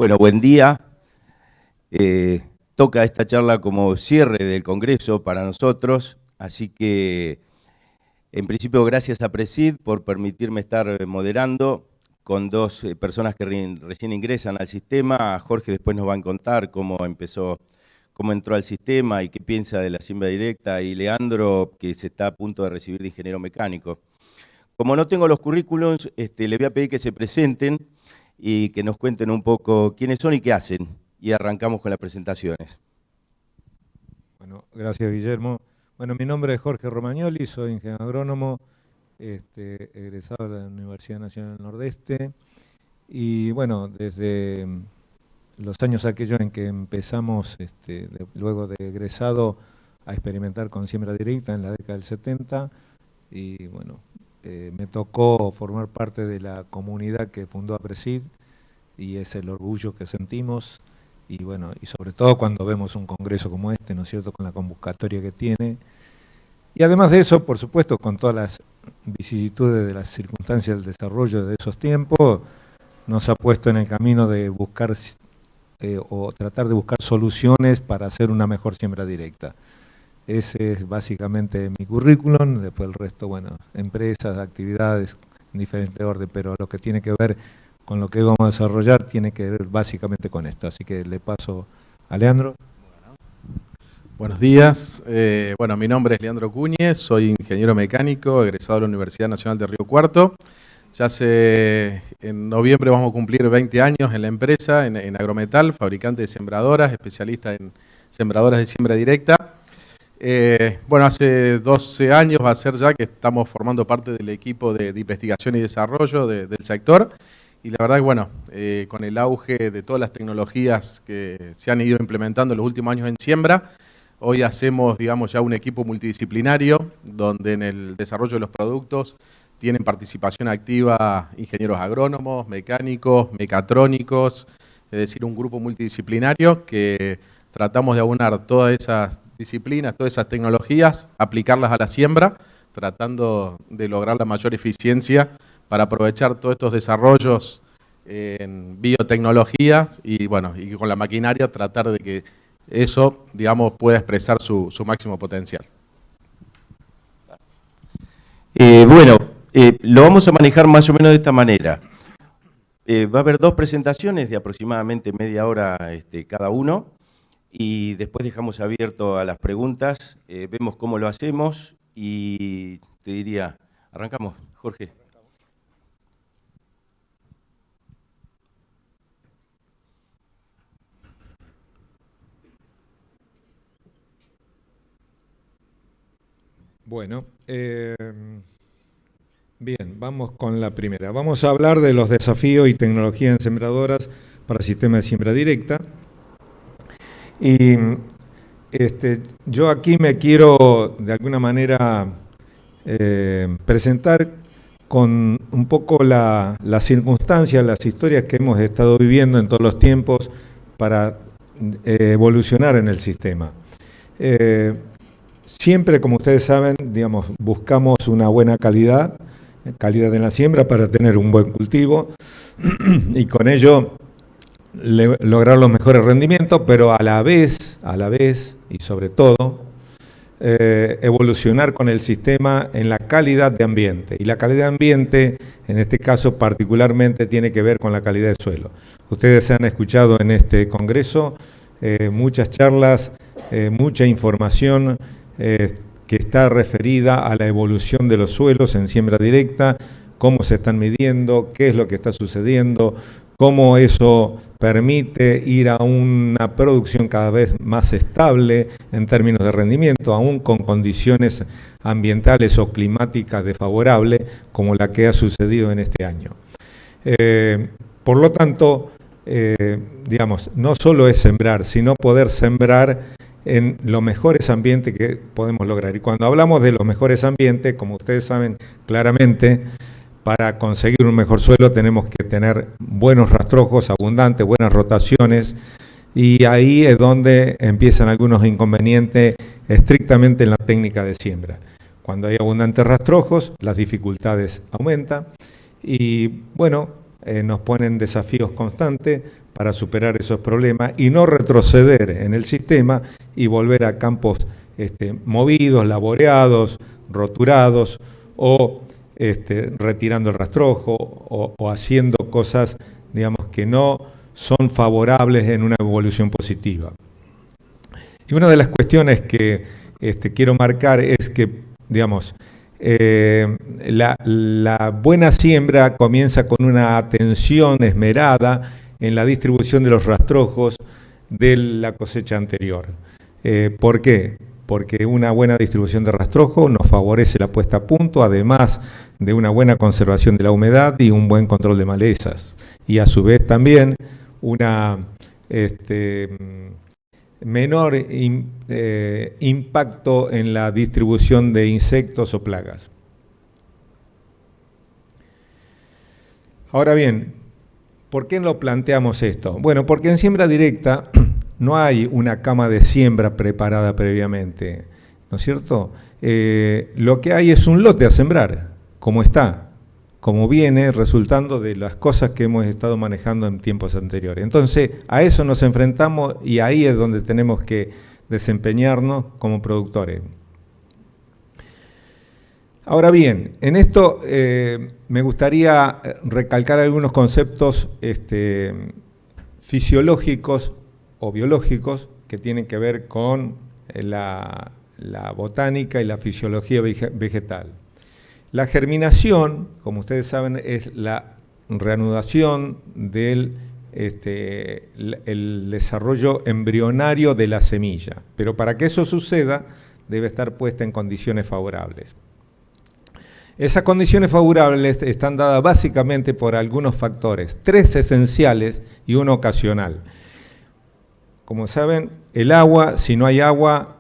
Bueno, buen día. Toca esta charla como cierre del Congreso para nosotros, así que en principio gracias a Presid por permitirme estar moderando con dos personas que recién ingresan al sistema. Jorge después nos va a contar cómo entró al sistema y qué piensa de la siembra directa, y Leandro, que se está a punto de recibir de ingeniero mecánico. Como no tengo los currículums, le voy a pedir que se presenten y que nos cuenten un poco quiénes son y qué hacen. Y arrancamos con las presentaciones. Bueno, gracias Guillermo. Bueno, mi nombre es Jorge Romagnoli, soy ingeniero agrónomo, egresado de la Universidad Nacional del Nordeste. Y bueno, desde los años aquellos en que empezamos, luego de egresado, a experimentar con siembra directa en la década del 70, y bueno, me tocó formar parte de la comunidad que fundó APRESID, y es el orgullo que sentimos, y bueno, y sobre todo cuando vemos un congreso como este, ¿no es cierto?, con la convocatoria que tiene. Y además de eso, por supuesto, con todas las vicisitudes de las circunstancias del desarrollo de esos tiempos, nos ha puesto en el camino de buscar o tratar de buscar soluciones para hacer una mejor siembra directa. Ese es básicamente mi currículum. Después el resto, bueno, empresas, actividades en diferente orden, pero lo que tiene que ver con lo que vamos a desarrollar tiene que ver básicamente con esto. Así que le paso a Leandro. Buenos días. Bueno, mi nombre es Leandro Cuñez, soy ingeniero mecánico, egresado de la Universidad Nacional de Río Cuarto. Ya en noviembre vamos a cumplir 20 años en la empresa, en Agrometal, fabricante de sembradoras, especialista en sembradoras de siembra directa. Bueno, hace 12 años va a ser ya que estamos formando parte del equipo de investigación y desarrollo del sector. Y la verdad que bueno, con el auge de todas las tecnologías que se han ido implementando en los últimos años en siembra, hoy hacemos, digamos, ya un equipo multidisciplinario, donde en el desarrollo de los productos tienen participación activa ingenieros agrónomos, mecánicos, mecatrónicos, es decir, un grupo multidisciplinario que tratamos de aunar todas esas disciplinas, todas esas tecnologías, aplicarlas a la siembra, tratando de lograr la mayor eficiencia para aprovechar todos estos desarrollos en biotecnologías y bueno, y con la maquinaria tratar de que eso, digamos, pueda expresar su máximo potencial. Lo vamos a manejar más o menos de esta manera. Va a haber dos presentaciones de aproximadamente media hora cada uno, y después dejamos abierto a las preguntas, vemos cómo lo hacemos y te diría, arrancamos, Jorge. Bueno, bien, vamos con la primera. Vamos a hablar de los desafíos y tecnologías en sembradoras para sistemas de siembra directa. Y yo aquí me quiero de alguna manera presentar con un poco las circunstancias, las historias que hemos estado viviendo en todos los tiempos para evolucionar en el sistema. Siempre, como ustedes saben, digamos, buscamos una buena calidad en la siembra para tener un buen cultivo y con ello lograr los mejores rendimientos, pero a la vez y sobre todo evolucionar con el sistema en la calidad de ambiente. Y la calidad de ambiente, en este caso particularmente, tiene que ver con la calidad del suelo. Ustedes han escuchado en este congreso muchas charlas, mucha información que está referida a la evolución de los suelos en siembra directa, cómo se están midiendo, qué es lo que está sucediendo, cómo eso permite ir a una producción cada vez más estable en términos de rendimiento, aún con condiciones ambientales o climáticas desfavorables, como la que ha sucedido en este año. Por lo tanto, digamos, no solo es sembrar, sino poder sembrar en los mejores ambientes que podemos lograr. Y cuando hablamos de los mejores ambientes, como ustedes saben claramente, para conseguir un mejor suelo tenemos que tener buenos rastrojos abundantes, buenas rotaciones, y ahí es donde empiezan algunos inconvenientes estrictamente en la técnica de siembra. Cuando hay abundantes rastrojos, las dificultades aumentan y, bueno, nos ponen desafíos constantes para superar esos problemas y no retroceder en el sistema y volver a campos movidos, laboreados, roturados o retirando el rastrojo o haciendo cosas, digamos, que no son favorables en una evolución positiva. Y una de las cuestiones que quiero marcar es que, digamos, la buena siembra comienza con una atención esmerada en la distribución de los rastrojos de la cosecha anterior. ¿Por qué? Porque una buena distribución de rastrojo nos favorece la puesta a punto, además de una buena conservación de la humedad y un buen control de malezas. Y a su vez también una menor impacto en la distribución de insectos o plagas. Ahora bien, ¿por qué no planteamos esto? Bueno, porque en siembra directa no hay una cama de siembra preparada previamente, ¿no es cierto? Lo que hay es un lote a sembrar, como está, como viene resultando de las cosas que hemos estado manejando en tiempos anteriores. Entonces, a eso nos enfrentamos y ahí es donde tenemos que desempeñarnos como productores. Ahora bien, en esto me gustaría recalcar algunos conceptos fisiológicos o biológicos que tienen que ver con la botánica y la fisiología vegetal. La germinación, como ustedes saben, es la reanudación del el desarrollo embrionario de la semilla, pero para que eso suceda debe estar puesta en condiciones favorables. Esas condiciones favorables están dadas básicamente por algunos factores, 3 esenciales y uno ocasional. Como saben, el agua, si no hay agua,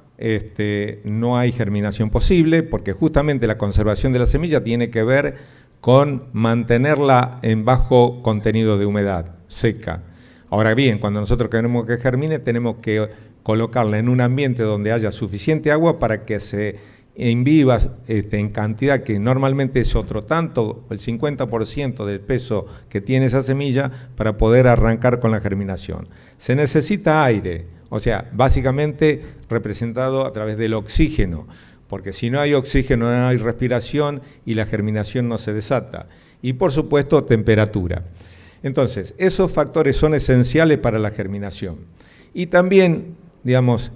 no hay germinación posible, porque justamente la conservación de la semilla tiene que ver con mantenerla en bajo contenido de humedad, seca. Ahora bien, cuando nosotros queremos que germine, tenemos que colocarla en un ambiente donde haya suficiente agua para que se imbiba en cantidad que normalmente es otro tanto, el 50% del peso que tiene esa semilla para poder arrancar con la germinación. Se necesita aire, o sea, básicamente representado a través del oxígeno, porque si no hay oxígeno no hay respiración y la germinación no se desata. Y por supuesto temperatura. Entonces, esos factores son esenciales para la germinación. Y también, digamos,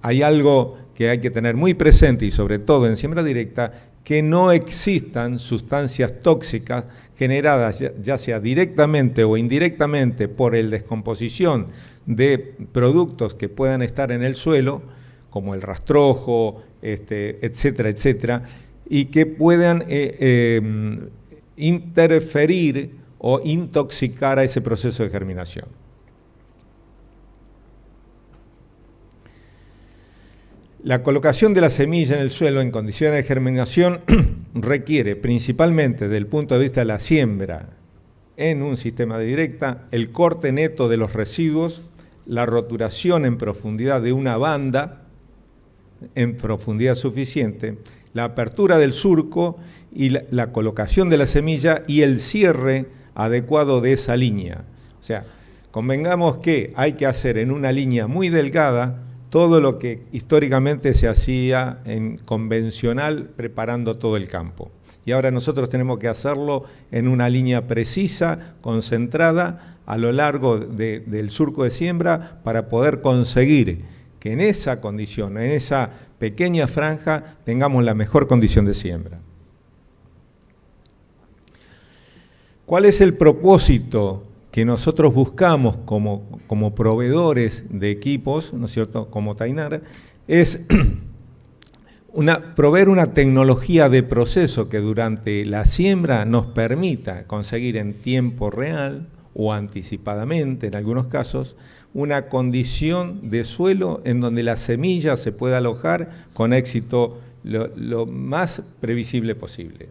hay algo que hay que tener muy presente y sobre todo en siembra directa, que no existan sustancias tóxicas generadas ya sea directamente o indirectamente por la descomposición de productos que puedan estar en el suelo, como el rastrojo, etcétera, etcétera, y que puedan interferir o intoxicar a ese proceso de germinación. La colocación de la semilla en el suelo en condiciones de germinación requiere principalmente, desde el punto de vista de la siembra en un sistema de directa, el corte neto de los residuos, la roturación en profundidad de una banda, en profundidad suficiente, la apertura del surco y la colocación de la semilla y el cierre adecuado de esa línea. O sea, convengamos que hay que hacer en una línea muy delgada todo lo que históricamente se hacía en convencional preparando todo el campo. Y ahora nosotros tenemos que hacerlo en una línea precisa, concentrada a lo largo del surco de siembra para poder conseguir que en esa condición, en esa pequeña franja, tengamos la mejor condición de siembra. ¿Cuál es el propósito que nosotros buscamos como proveedores de equipos, ¿no es cierto?, como Tainar? Es proveer una tecnología de proceso que durante la siembra nos permita conseguir en tiempo real o anticipadamente, en algunos casos, una condición de suelo en donde la semilla se pueda alojar con éxito lo más previsible posible.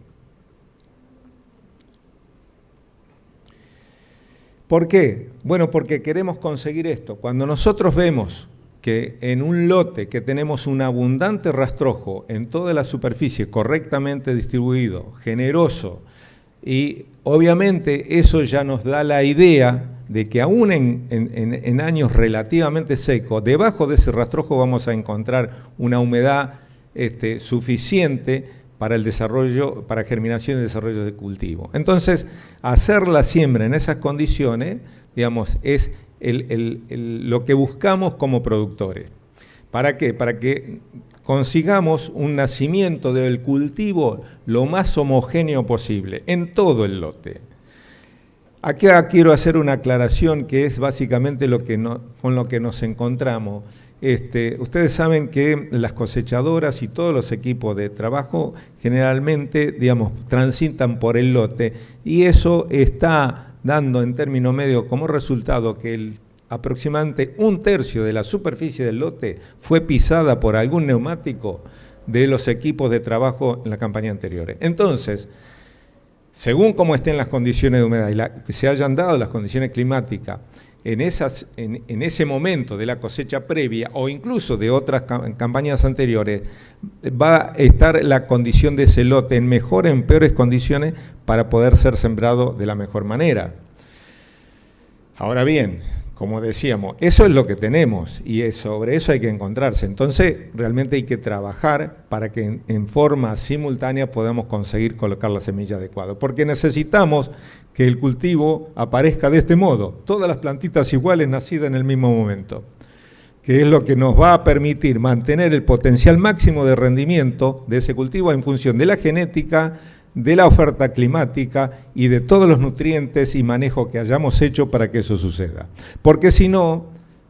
¿Por qué? Bueno, porque queremos conseguir esto. Cuando nosotros vemos que en un lote que tenemos un abundante rastrojo en toda la superficie, correctamente distribuido, generoso, y obviamente eso ya nos da la idea de que aún en años relativamente secos, debajo de ese rastrojo vamos a encontrar una humedad suficiente para el desarrollo, para germinación y desarrollo de cultivo. Entonces, hacer la siembra en esas condiciones, digamos, es lo que buscamos como productores. ¿Para qué? Para que consigamos un nacimiento del cultivo lo más homogéneo posible, en todo el lote. Acá quiero hacer una aclaración que es básicamente con lo que nos encontramos. Ustedes saben que las cosechadoras y todos los equipos de trabajo generalmente, digamos, transitan por el lote y eso está dando en término medio como resultado que aproximadamente 1/3 de la superficie del lote fue pisada por algún neumático de los equipos de trabajo en la campaña anterior. Entonces, según cómo estén las condiciones de humedad y que se hayan dado las condiciones climáticas en ese momento de la cosecha previa o incluso de otras campañas anteriores, va a estar la condición de ese lote en mejores o en peores condiciones para poder ser sembrado de la mejor manera. Ahora bien, como decíamos, eso es lo que tenemos y sobre eso hay que encontrarse. Entonces, realmente hay que trabajar para que en forma simultánea podamos conseguir colocar la semilla adecuada. Porque necesitamos que el cultivo aparezca de este modo, todas las plantitas iguales nacidas en el mismo momento, que es lo que nos va a permitir mantener el potencial máximo de rendimiento de ese cultivo en función de la genética, de la oferta climática y de todos los nutrientes y manejo que hayamos hecho para que eso suceda. Porque si no,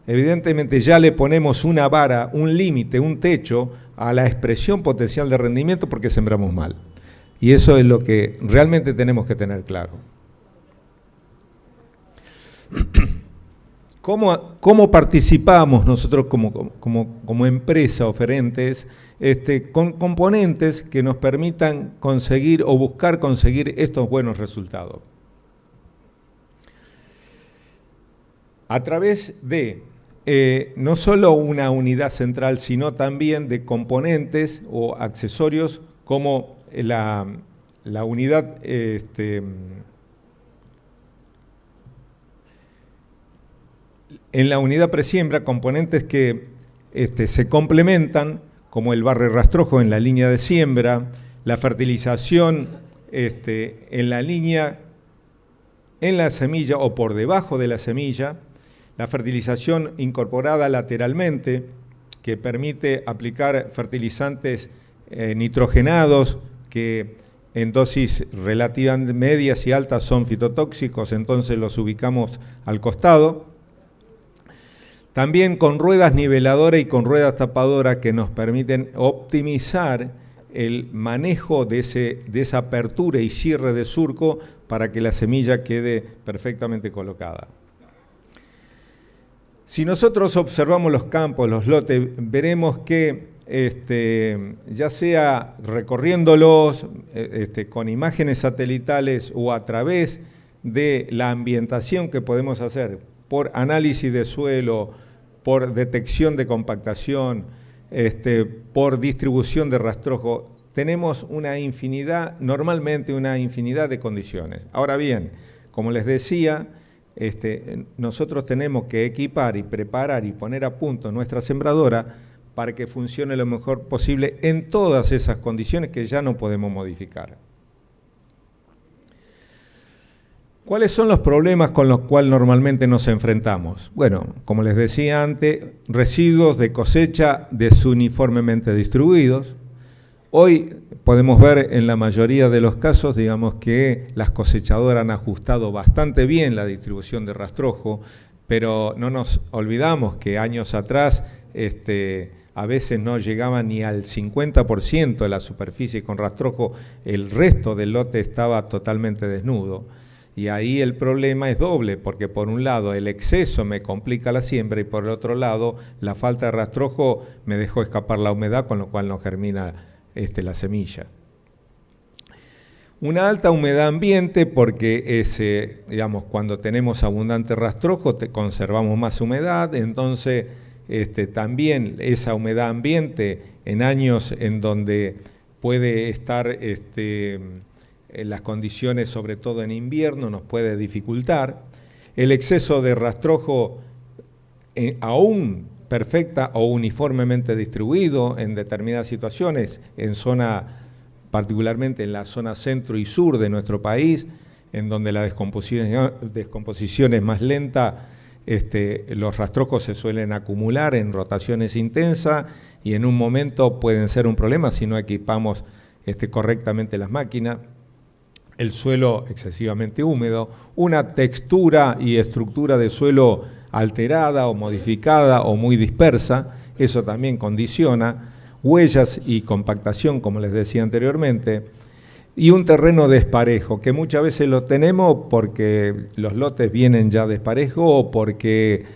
evidentemente ya le ponemos una vara, un límite, un techo a la expresión potencial de rendimiento porque sembramos mal. Y eso es lo que realmente tenemos que tener claro. ¿Cómo participamos nosotros como empresa oferentes con componentes que nos permitan conseguir o buscar conseguir estos buenos resultados? A través de no solo una unidad central, sino también de componentes o accesorios como la unidad en la unidad presiembra, componentes que se complementan, como el barre rastrojo en la línea de siembra, la fertilización en la línea, en la semilla o por debajo de la semilla, la fertilización incorporada lateralmente, que permite aplicar fertilizantes nitrogenados que en dosis relativamente medias y altas son fitotóxicos, entonces los ubicamos al costado. También con ruedas niveladoras y con ruedas tapadoras que nos permiten optimizar el manejo de esa apertura y cierre de surco para que la semilla quede perfectamente colocada. Si nosotros observamos los campos, los lotes, veremos que ya sea recorriéndolos con imágenes satelitales o a través de la ambientación que podemos hacer por análisis de suelo, por detección de compactación, por distribución de rastrojo, tenemos normalmente una infinidad de condiciones. Ahora bien, como les decía, nosotros tenemos que equipar y preparar y poner a punto nuestra sembradora para que funcione lo mejor posible en todas esas condiciones que ya no podemos modificar. ¿Cuáles son los problemas con los cuales normalmente nos enfrentamos? Bueno, como les decía antes, residuos de cosecha desuniformemente distribuidos. Hoy podemos ver en la mayoría de los casos, digamos, que las cosechadoras han ajustado bastante bien la distribución de rastrojo, pero no nos olvidamos que años atrás a veces no llegaba ni al 50% de la superficie con rastrojo, el resto del lote estaba totalmente desnudo. Y ahí el problema es doble, porque por un lado el exceso me complica la siembra y por el otro lado la falta de rastrojo me dejó escapar la humedad, con lo cual no germina la semilla. Una alta humedad ambiente, porque digamos, cuando tenemos abundante rastrojo conservamos más humedad, entonces también esa humedad ambiente en años en donde puede estar las condiciones, sobre todo en invierno, nos puede dificultar. El exceso de rastrojo aún perfecta o uniformemente distribuido en determinadas situaciones, particularmente en la zona centro y sur de nuestro país, en donde la descomposición es más lenta, los rastrojos se suelen acumular en rotaciones intensas y en un momento pueden ser un problema si no equipamos correctamente las máquinas. El suelo excesivamente húmedo, una textura y estructura de suelo alterada o modificada o muy dispersa, eso también condiciona, huellas y compactación, como les decía anteriormente, y un terreno desparejo, que muchas veces lo tenemos porque los lotes vienen ya desparejos o porque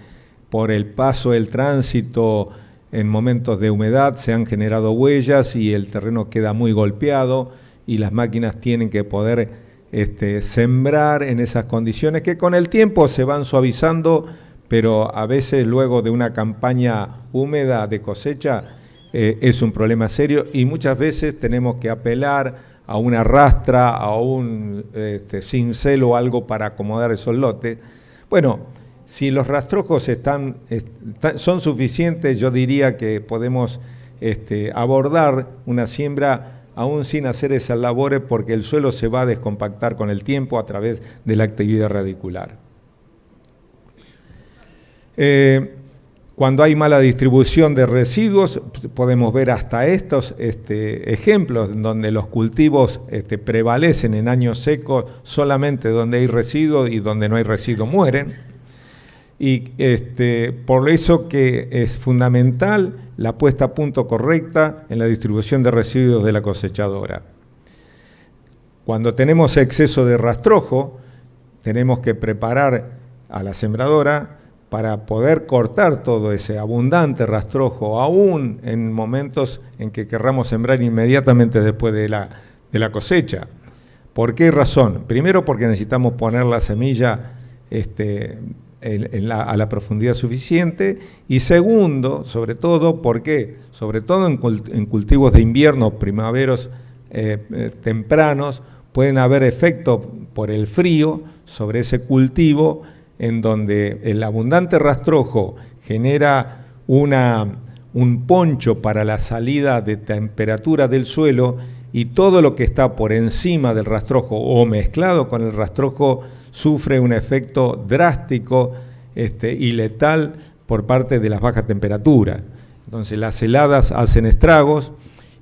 por el paso, el tránsito en momentos de humedad se han generado huellas y el terreno queda muy golpeado y las máquinas tienen que poder sembrar en esas condiciones que con el tiempo se van suavizando, pero a veces luego de una campaña húmeda de cosecha es un problema serio y muchas veces tenemos que apelar a una rastra, a un cincel o algo para acomodar esos lotes. Bueno, si los rastrojos son suficientes, yo diría que podemos abordar una siembra aún sin hacer esas labores porque el suelo se va a descompactar con el tiempo a través de la actividad radicular. Cuando hay mala distribución de residuos, podemos ver hasta estos ejemplos donde los cultivos prevalecen en años secos solamente donde hay residuos y donde no hay residuos mueren. Y por eso que es fundamental la puesta a punto correcta en la distribución de residuos de la cosechadora. Cuando tenemos exceso de rastrojo, tenemos que preparar a la sembradora para poder cortar todo ese abundante rastrojo, aún en momentos en que querramos sembrar inmediatamente después de la cosecha. ¿Por qué razón? Primero porque necesitamos poner la semilla a la profundidad suficiente, y segundo, sobre todo, porque sobre todo en cultivos de invierno, primaveros tempranos, pueden haber efectos por el frío sobre ese cultivo, en donde el abundante rastrojo genera un poncho para la salida de temperatura del suelo, y todo lo que está por encima del rastrojo o mezclado con el rastrojo sufre un efecto drástico y letal por parte de las bajas temperaturas. Entonces las heladas hacen estragos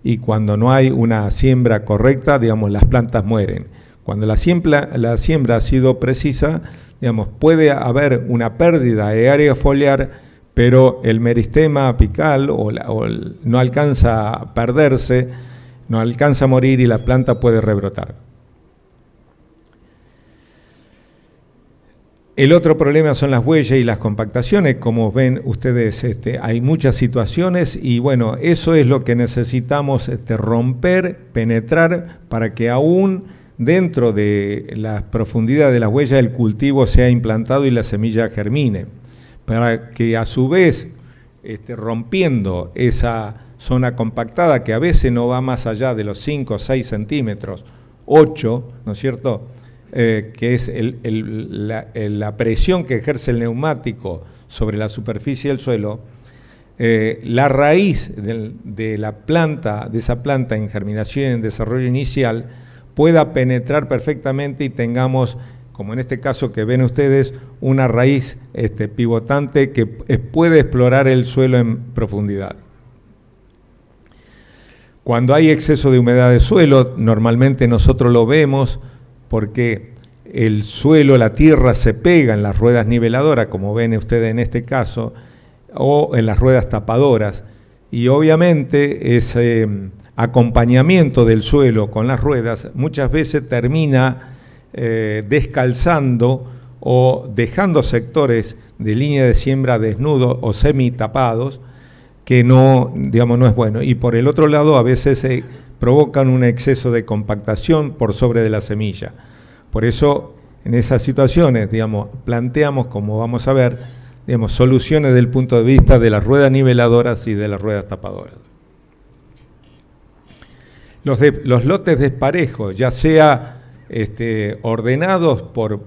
y cuando no hay una siembra correcta, digamos, las plantas mueren. Cuando la siembra ha sido precisa, digamos, puede haber una pérdida de área foliar, pero el meristema apical no alcanza a perderse, no alcanza a morir y la planta puede rebrotar. El otro problema son las huellas y las compactaciones. Como ven ustedes, hay muchas situaciones y bueno, eso es lo que necesitamos romper, penetrar, para que aún dentro de la profundidad de las huellas el cultivo sea implantado y la semilla germine, para que a su vez, rompiendo esa zona compactada que a veces no va más allá de los 5 o 6 centímetros, 8, ¿no es cierto?, que es la presión que ejerce el neumático sobre la superficie del suelo, la raíz de esa planta en germinación y en desarrollo inicial pueda penetrar perfectamente y tengamos, como en este caso que ven ustedes, una raíz pivotante que puede explorar el suelo en profundidad. Cuando hay exceso de humedad de suelo, normalmente nosotros lo vemos porque el suelo, la tierra se pega en las ruedas niveladoras, como ven ustedes en este caso, o en las ruedas tapadoras, y obviamente ese acompañamiento del suelo con las ruedas muchas veces termina descalzando o dejando sectores de línea de siembra desnudos o semi-tapados, que no es bueno. Y por el otro lado, a veces provocan un exceso de compactación por sobre de la semilla. Por eso, en esas situaciones, planteamos, como vamos a ver, soluciones desde el punto de vista de las ruedas niveladoras y de las ruedas tapadoras. Los lotes desparejos, ya sea ordenados por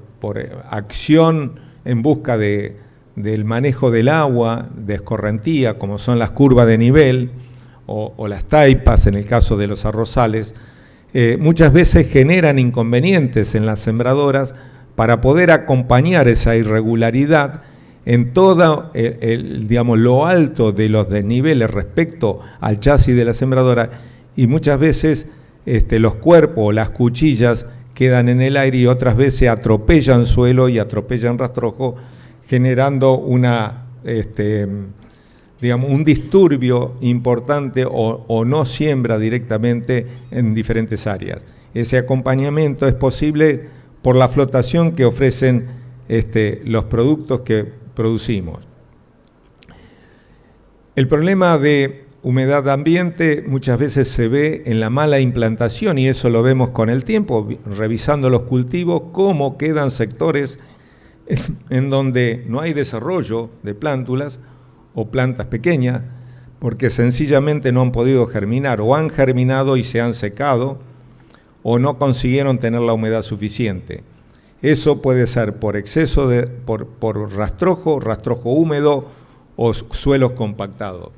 acción en busca del manejo del agua, de escorrentía, como son las curvas de nivel o las taipas en el caso de los arrozales, muchas veces generan inconvenientes en las sembradoras para poder acompañar esa irregularidad en todo digamos, lo alto de los desniveles respecto al chasis de la sembradora, y muchas veces los cuerpos o las cuchillas quedan en el aire y otras veces atropellan suelo y atropellan rastrojo, generando digamos, un disturbio importante o no siembra directamente en diferentes áreas. Ese acompañamiento es posible por la flotación que ofrecen los productos que producimos. El problema de humedad ambiente muchas veces se ve en la mala implantación, y eso lo vemos con el tiempo, revisando los cultivos, cómo quedan sectores en donde no hay desarrollo de plántulas o plantas pequeñas, porque sencillamente no han podido germinar, o han germinado y se han secado, o no consiguieron tener la humedad suficiente. Eso puede ser por exceso por rastrojo húmedo o suelos compactados.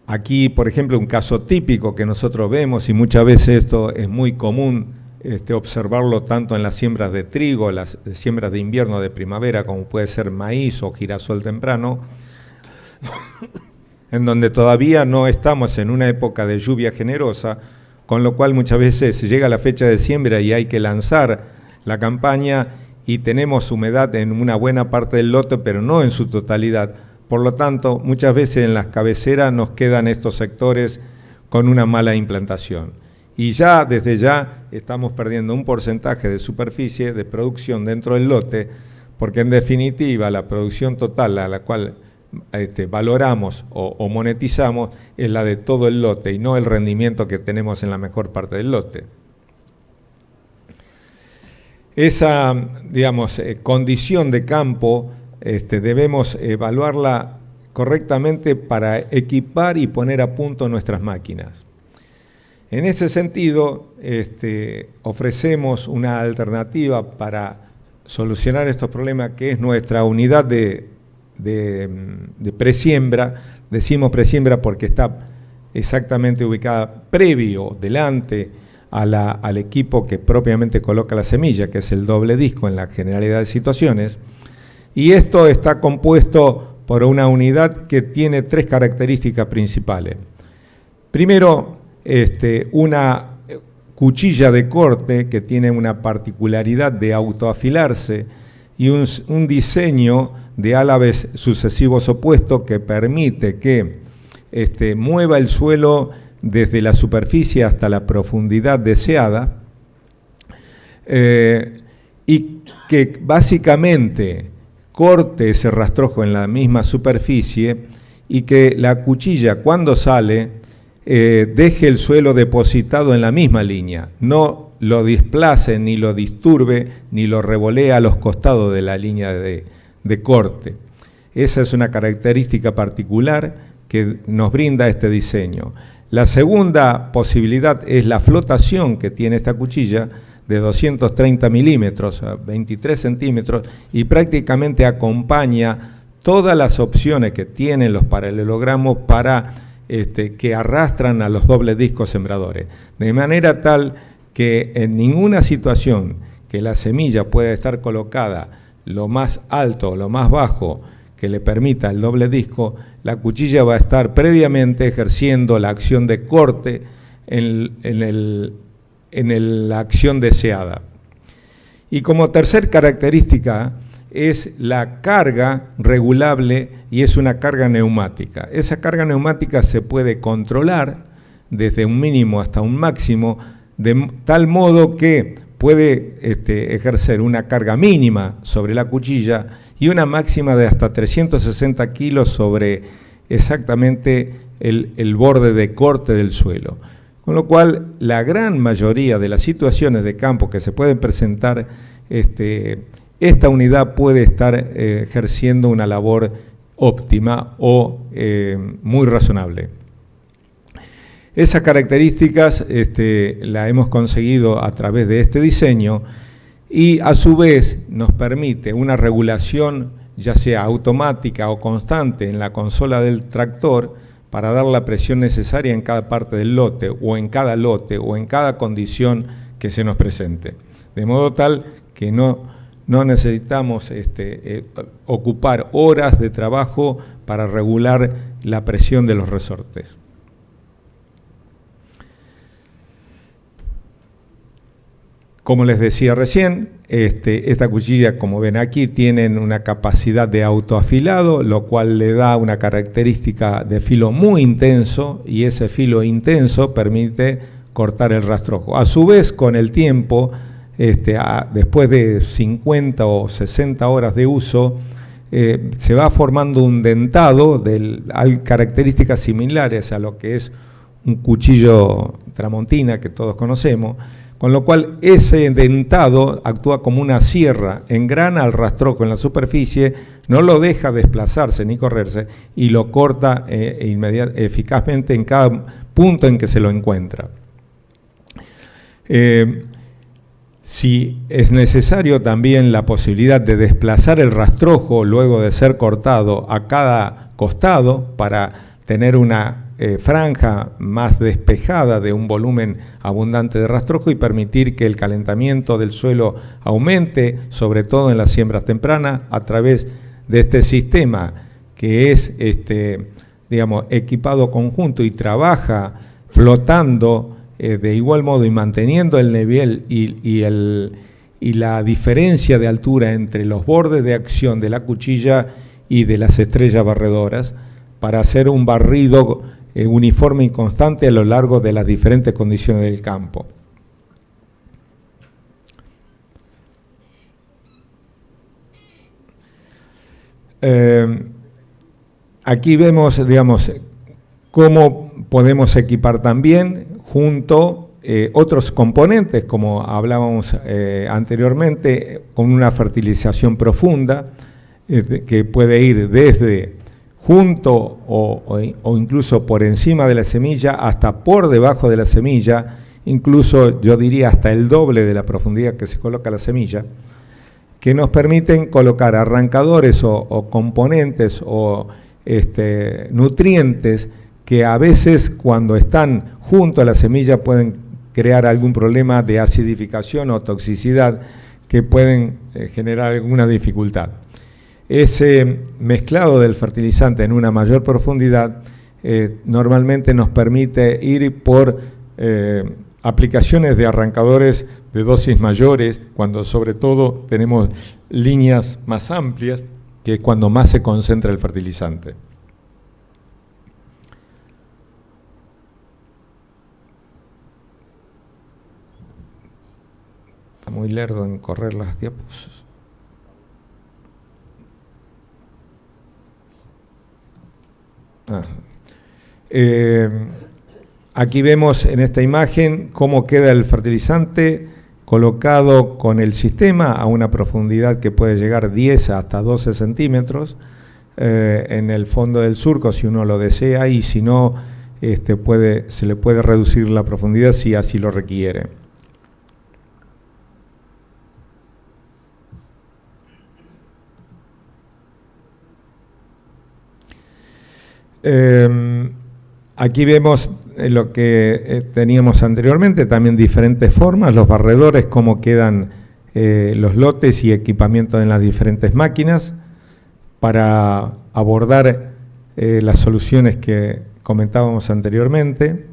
Aquí, por ejemplo, un caso típico que nosotros vemos, y muchas veces esto es muy común observarlo tanto en las siembras de trigo, las siembras de invierno, de primavera, como puede ser maíz o girasol temprano, en donde todavía no estamos en una época de lluvia generosa, con lo cual muchas veces llega la fecha de siembra y hay que lanzar la campaña y tenemos humedad en una buena parte del lote, pero no en su totalidad. Por lo tanto, muchas veces en las cabeceras nos quedan estos sectores con una mala implantación. Y ya, desde ya, estamos perdiendo un porcentaje de superficie de producción dentro del lote, porque en definitiva la producción total a la cual valoramos o monetizamos es la de todo el lote y no el rendimiento que tenemos en la mejor parte del lote. Esa, digamos, condición de campo debemos evaluarla correctamente para equipar y poner a punto nuestras máquinas. En ese sentido, ofrecemos una alternativa para solucionar estos problemas, que es nuestra unidad de presiembra. Decimos presiembra porque está exactamente ubicada previo, delante al equipo que propiamente coloca la semilla, que es el doble disco en la generalidad de situaciones. Y esto está compuesto por una unidad que tiene tres características principales. Primero, una cuchilla de corte que tiene una particularidad de autoafilarse y un diseño de álabes sucesivos opuestos que permite que mueva el suelo desde la superficie hasta la profundidad deseada, y que básicamente corte ese rastrojo en la misma superficie, y que la cuchilla, cuando sale, deje el suelo depositado en la misma línea, no lo desplace, ni lo disturbe, ni lo revolea a los costados de la línea de corte. Esa es una característica particular que nos brinda este diseño. La segunda posibilidad es la flotación que tiene esta cuchilla, de 230 milímetros, 23 centímetros, y prácticamente acompaña todas las opciones que tienen los paralelogramos para que arrastran a los dobles discos sembradores, de manera tal que en ninguna situación que la semilla pueda estar colocada lo más alto o lo más bajo que le permita el doble disco, la cuchilla va a estar previamente ejerciendo la acción de corte en la acción deseada. Y como tercer característica es la carga regulable, y es una carga neumática. Esa carga neumática se puede controlar desde un mínimo hasta un máximo, de tal modo que puede ejercer una carga mínima sobre la cuchilla y una máxima de hasta 360 kilos sobre exactamente el borde de corte del suelo. Con lo cual, la gran mayoría de las situaciones de campo que se pueden presentar, esta unidad puede estar ejerciendo una labor óptima o muy razonable. Esas características la hemos conseguido a través de este diseño y a su vez nos permite una regulación ya sea automática o constante en la consola del tractor para dar la presión necesaria en cada parte del lote o en cada condición que se nos presente. De modo tal que no necesitamos ocupar horas de trabajo para regular la presión de los resortes. Como les decía recién, esta cuchilla, como ven aquí, tiene una capacidad de autoafilado, lo cual le da una característica de filo muy intenso, y ese filo intenso permite cortar el rastrojo. A su vez, con el tiempo, después de 50 o 60 horas de uso, se va formando un dentado, hay características similares a lo que es un cuchillo tramontina que todos conocemos, con lo cual ese dentado actúa como una sierra, engrana el rastrojo en la superficie, no lo deja desplazarse ni correrse y lo corta eficazmente en cada punto en que se lo encuentra. Si es necesario también la posibilidad de desplazar el rastrojo luego de ser cortado a cada costado para tener una franja más despejada de un volumen abundante de rastrojo y permitir que el calentamiento del suelo aumente, sobre todo en las siembras tempranas, a través de este sistema que es equipado conjunto y trabaja flotando de igual modo y manteniendo el nivel y la diferencia de altura entre los bordes de acción de la cuchilla y de las estrellas barredoras para hacer un barrido uniforme y constante a lo largo de las diferentes condiciones del campo. Aquí vemos, cómo podemos equipar también junto otros componentes, como hablábamos anteriormente, con una fertilización profunda que puede ir desde junto o incluso por encima de la semilla hasta por debajo de la semilla, incluso yo diría hasta el doble de la profundidad que se coloca la semilla, que nos permiten colocar arrancadores o componentes o nutrientes que a veces cuando están junto a la semilla pueden crear algún problema de acidificación o toxicidad que pueden generar alguna dificultad. Ese mezclado del fertilizante en una mayor profundidad normalmente nos permite ir por aplicaciones de arrancadores de dosis mayores, cuando sobre todo tenemos líneas más amplias, que es cuando más se concentra el fertilizante. Está muy lerdo en correr las diapositivas. Aquí vemos en esta imagen cómo queda el fertilizante colocado con el sistema a una profundidad que puede llegar 10 hasta 12 centímetros en el fondo del surco si uno lo desea, y si no se le puede reducir la profundidad si así lo requiere. Aquí vemos lo que teníamos anteriormente, también diferentes formas, los barredores, cómo quedan los lotes y equipamiento en las diferentes máquinas para abordar las soluciones que comentábamos anteriormente.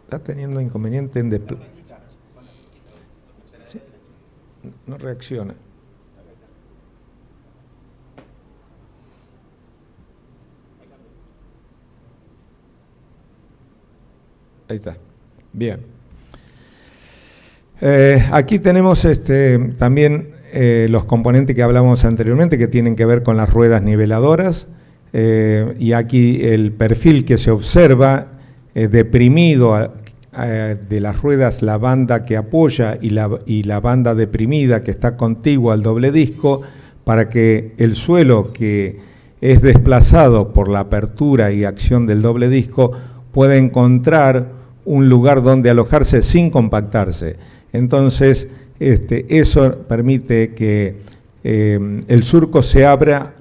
Está teniendo inconveniente en ¿Sí? No reacciona. Ahí está. Bien. Aquí tenemos también los componentes que hablamos anteriormente que tienen que ver con las ruedas niveladoras. Y aquí el perfil que se observa deprimido de las ruedas, la banda que apoya y la banda deprimida que está contigua al doble disco, para que el suelo que es desplazado por la apertura y acción del doble disco, puede encontrar un lugar donde alojarse sin compactarse. Entonces, eso permite que el surco se abra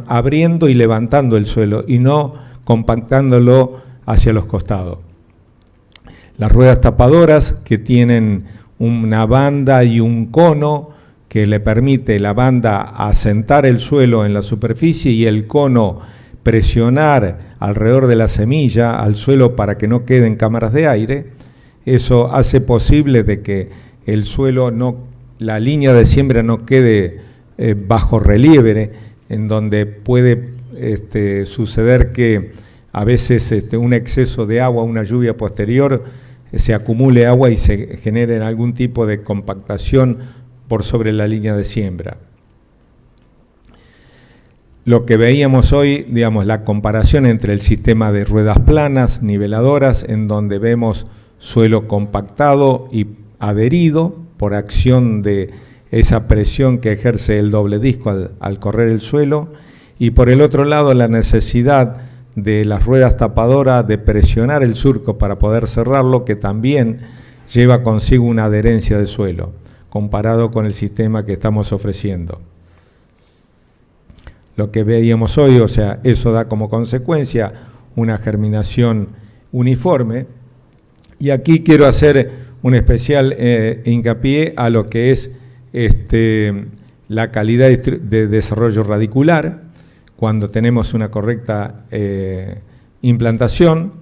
abriendo y levantando el suelo y no compactándolo hacia los costados. Las ruedas tapadoras, que tienen una banda y un cono que le permite la banda asentar el suelo en la superficie y el cono presionar alrededor de la semilla al suelo para que no queden cámaras de aire. Eso hace posible de que el suelo la línea de siembra no quede bajo relieve, en donde puede suceder que a veces un exceso de agua, una lluvia posterior, se acumule agua y se genere algún tipo de compactación por sobre la línea de siembra. Lo que veíamos hoy, digamos, la comparación entre el sistema de ruedas planas, niveladoras, en donde vemos suelo compactado y adherido por acción de esa presión que ejerce el doble disco al correr el suelo, y por el otro lado la necesidad de las ruedas tapadoras de presionar el surco para poder cerrarlo, que también lleva consigo una adherencia del suelo, comparado con el sistema que estamos ofreciendo. Lo que veíamos hoy, o sea, eso da como consecuencia una germinación uniforme, y aquí quiero hacer un especial hincapié a lo que es la calidad de desarrollo radicular, cuando tenemos una correcta implantación.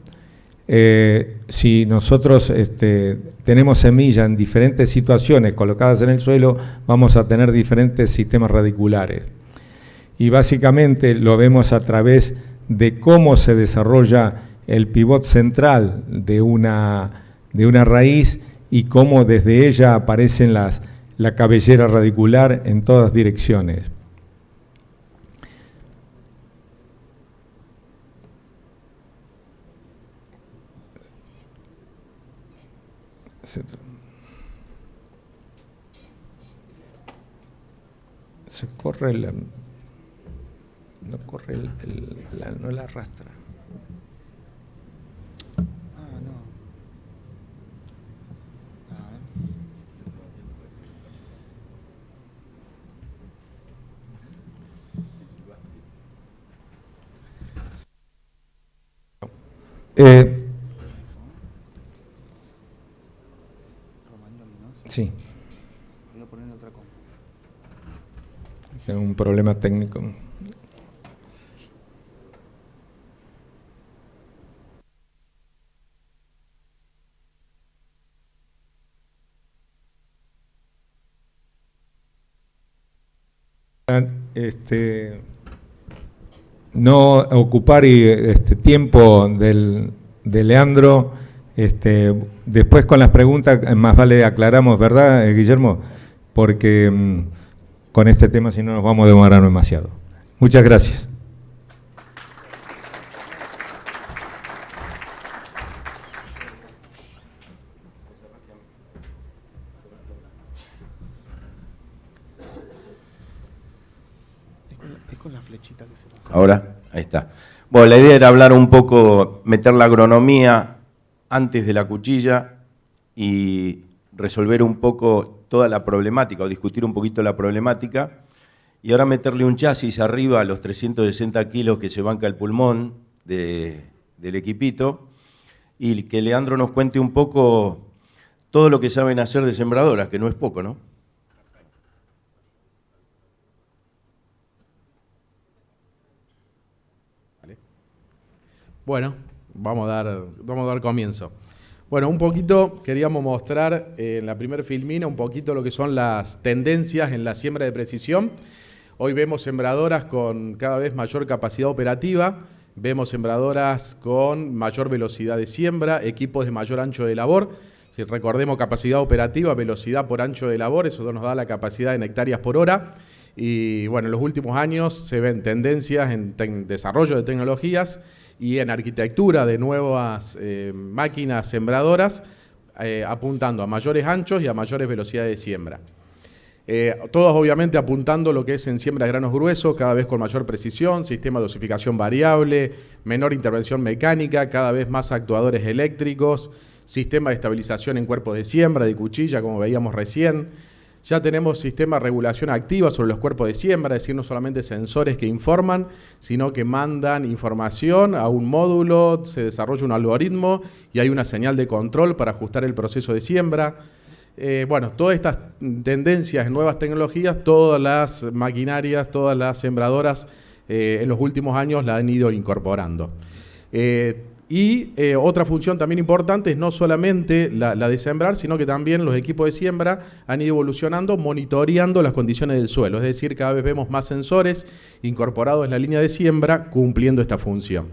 Si nosotros tenemos semilla en diferentes situaciones colocadas en el suelo, vamos a tener diferentes sistemas radiculares. Y básicamente lo vemos a través de cómo se desarrolla el pivot central de una raíz y cómo desde ella aparecen la cabellera radicular en todas direcciones. Se corre no corre no la arrastra. No. Sí. Voy a poner otra cosa. Es un problema técnico. No ocupar tiempo de Leandro. Después con las preguntas más vale aclaramos, ¿verdad, Guillermo? Porque con este tema si no nos vamos a demorar demasiado. Muchas gracias. Es con la flechita que se pasa. Ahora, ahí está. Bueno, la idea era hablar un poco, meter la agronomía antes de la cuchilla y resolver un poco toda la problemática, o discutir un poquito la problemática, y ahora meterle un chasis arriba a los 360 kilos que se banca el pulmón del equipito, y que Leandro nos cuente un poco todo lo que saben hacer de sembradoras, que no es poco, ¿no? Bueno, vamos a dar comienzo. Bueno, un poquito queríamos mostrar en la primer filmina un poquito lo que son las tendencias en la siembra de precisión. Hoy vemos sembradoras con cada vez mayor capacidad operativa, vemos sembradoras con mayor velocidad de siembra, equipos de mayor ancho de labor. Si recordemos capacidad operativa, velocidad por ancho de labor, eso nos da la capacidad en hectáreas por hora. Y bueno, en los últimos años se ven tendencias en desarrollo de tecnologías y en arquitectura de nuevas máquinas sembradoras, apuntando a mayores anchos y a mayores velocidades de siembra. Todas obviamente apuntando lo que es en siembra de granos gruesos, cada vez con mayor precisión, sistema de dosificación variable, menor intervención mecánica, cada vez más actuadores eléctricos, sistema de estabilización en cuerpos de siembra, de cuchilla, como veíamos recién. Ya tenemos sistema de regulación activa sobre los cuerpos de siembra, es decir, no solamente sensores que informan, sino que mandan información a un módulo, se desarrolla un algoritmo y hay una señal de control para ajustar el proceso de siembra. Bueno, todas estas tendencias, nuevas tecnologías, todas las maquinarias, todas las sembradoras en los últimos años la han ido incorporando. Otra función también importante es no solamente la de sembrar, sino que también los equipos de siembra han ido evolucionando, monitoreando las condiciones del suelo. Es decir, cada vez vemos más sensores incorporados en la línea de siembra cumpliendo esta función.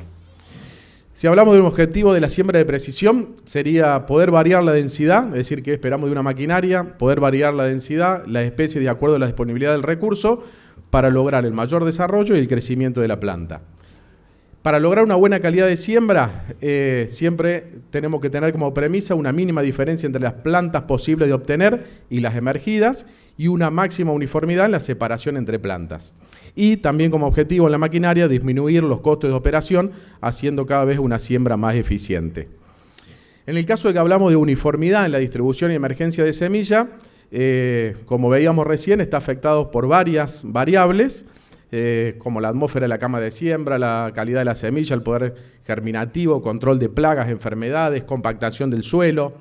Si hablamos de un objetivo de la siembra de precisión, sería poder variar la densidad, es decir, que esperamos de una maquinaria, poder variar la densidad, la especie de acuerdo a la disponibilidad del recurso, para lograr el mayor desarrollo y el crecimiento de la planta. Para lograr una buena calidad de siembra, siempre tenemos que tener como premisa una mínima diferencia entre las plantas posibles de obtener y las emergidas, y una máxima uniformidad en la separación entre plantas. Y también como objetivo en la maquinaria, disminuir los costos de operación, haciendo cada vez una siembra más eficiente. En el caso de que hablamos de uniformidad en la distribución y emergencia de semilla, como veíamos recién, está afectado por varias variables, como la atmósfera de la cama de siembra, la calidad de la semilla, el poder germinativo, control de plagas, enfermedades, compactación del suelo.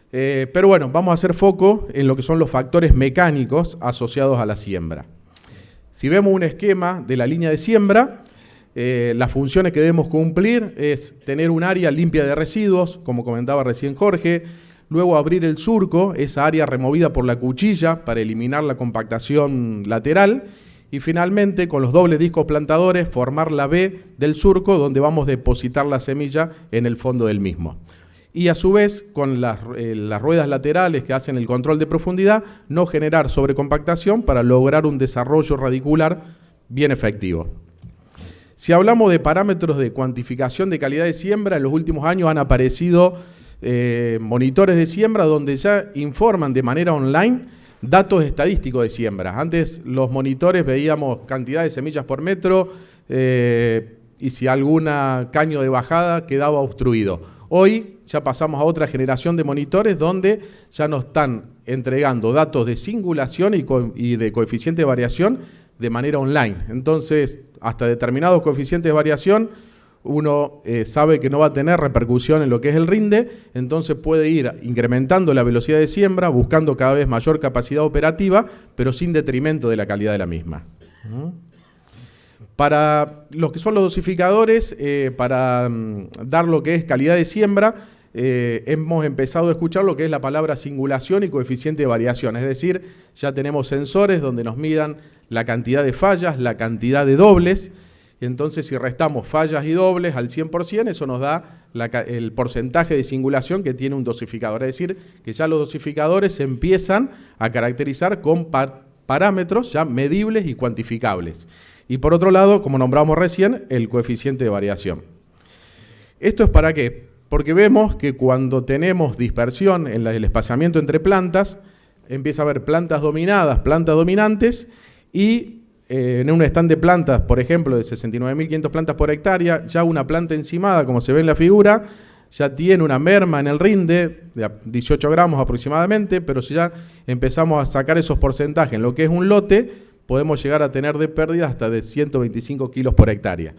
Pero bueno, vamos a hacer foco en lo que son los factores mecánicos asociados a la siembra. Si vemos un esquema de la línea de siembra, las funciones que debemos cumplir es tener un área limpia de residuos, como comentaba recién Jorge, luego abrir el surco, esa área removida por la cuchilla para eliminar la compactación lateral, y finalmente con los dobles discos plantadores formar la B del surco donde vamos a depositar la semilla en el fondo del mismo. Y a su vez, con las ruedas laterales que hacen el control de profundidad, no generar sobrecompactación para lograr un desarrollo radicular bien efectivo. Si hablamos de parámetros de cuantificación de calidad de siembra, en los últimos años han aparecido monitores de siembra donde ya informan de manera online datos estadísticos de siembra. Antes los monitores veíamos cantidad de semillas por metro y si alguna caño de bajada quedaba obstruido. Hoy ya pasamos a otra generación de monitores donde ya nos están entregando datos de singulación y de coeficiente de variación de manera online. Entonces, hasta determinados coeficientes de variación, uno sabe que no va a tener repercusión en lo que es el rinde, entonces puede ir incrementando la velocidad de siembra, buscando cada vez mayor capacidad operativa, pero sin detrimento de la calidad de la misma. Para los que son los dosificadores, para dar lo que es calidad de siembra, hemos empezado a escuchar lo que es la palabra singulación y coeficiente de variación, es decir, ya tenemos sensores donde nos midan la cantidad de fallas, la cantidad de dobles. Entonces, si restamos fallas y dobles al 100%, eso nos da el porcentaje de singulación que tiene un dosificador. Es decir, que ya los dosificadores se empiezan a caracterizar con parámetros ya medibles y cuantificables. Y por otro lado, como nombramos recién, el coeficiente de variación. ¿Esto es para qué? Porque vemos que cuando tenemos dispersión en el espaciamiento entre plantas, empieza a haber plantas dominadas, plantas dominantes, y en un stand de plantas, por ejemplo, de 69.500 plantas por hectárea, ya una planta encimada, como se ve en la figura, ya tiene una merma en el rinde de 18 gramos aproximadamente, pero si ya empezamos a sacar esos porcentajes en lo que es un lote, podemos llegar a tener de pérdida hasta de 125 kilos por hectárea.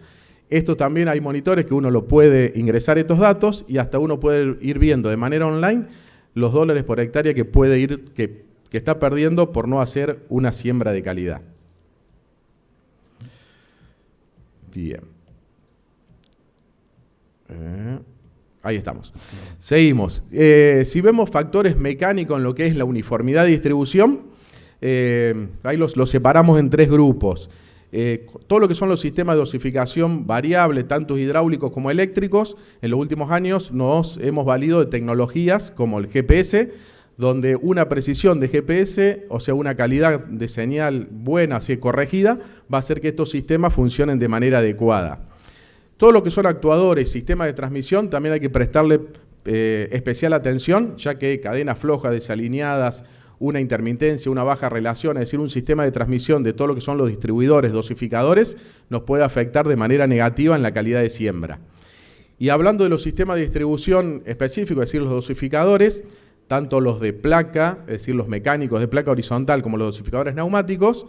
Esto también hay monitores que uno lo puede ingresar estos datos y hasta uno puede ir viendo de manera online los dólares por hectárea que puede ir, que está perdiendo por no hacer una siembra de calidad. Bien. Ahí estamos. Seguimos. Si vemos factores mecánicos en lo que es la uniformidad de distribución, ahí los separamos en tres grupos. Todo lo que son los sistemas de dosificación variable, tanto hidráulicos como eléctricos, en los últimos años nos hemos valido de tecnologías como el GPS, donde una precisión de GPS, o sea, una calidad de señal buena, así corregida, va a hacer que estos sistemas funcionen de manera adecuada. Todo lo que son actuadores, sistemas de transmisión, también hay que prestarle especial atención, ya que cadenas flojas, desalineadas una intermitencia, una baja relación, es decir, un sistema de transmisión de todo lo que son los distribuidores, dosificadores, nos puede afectar de manera negativa en la calidad de siembra. Y hablando de los sistemas de distribución específicos, es decir, los dosificadores, tanto los de placa, es decir, los mecánicos de placa horizontal como los dosificadores neumáticos,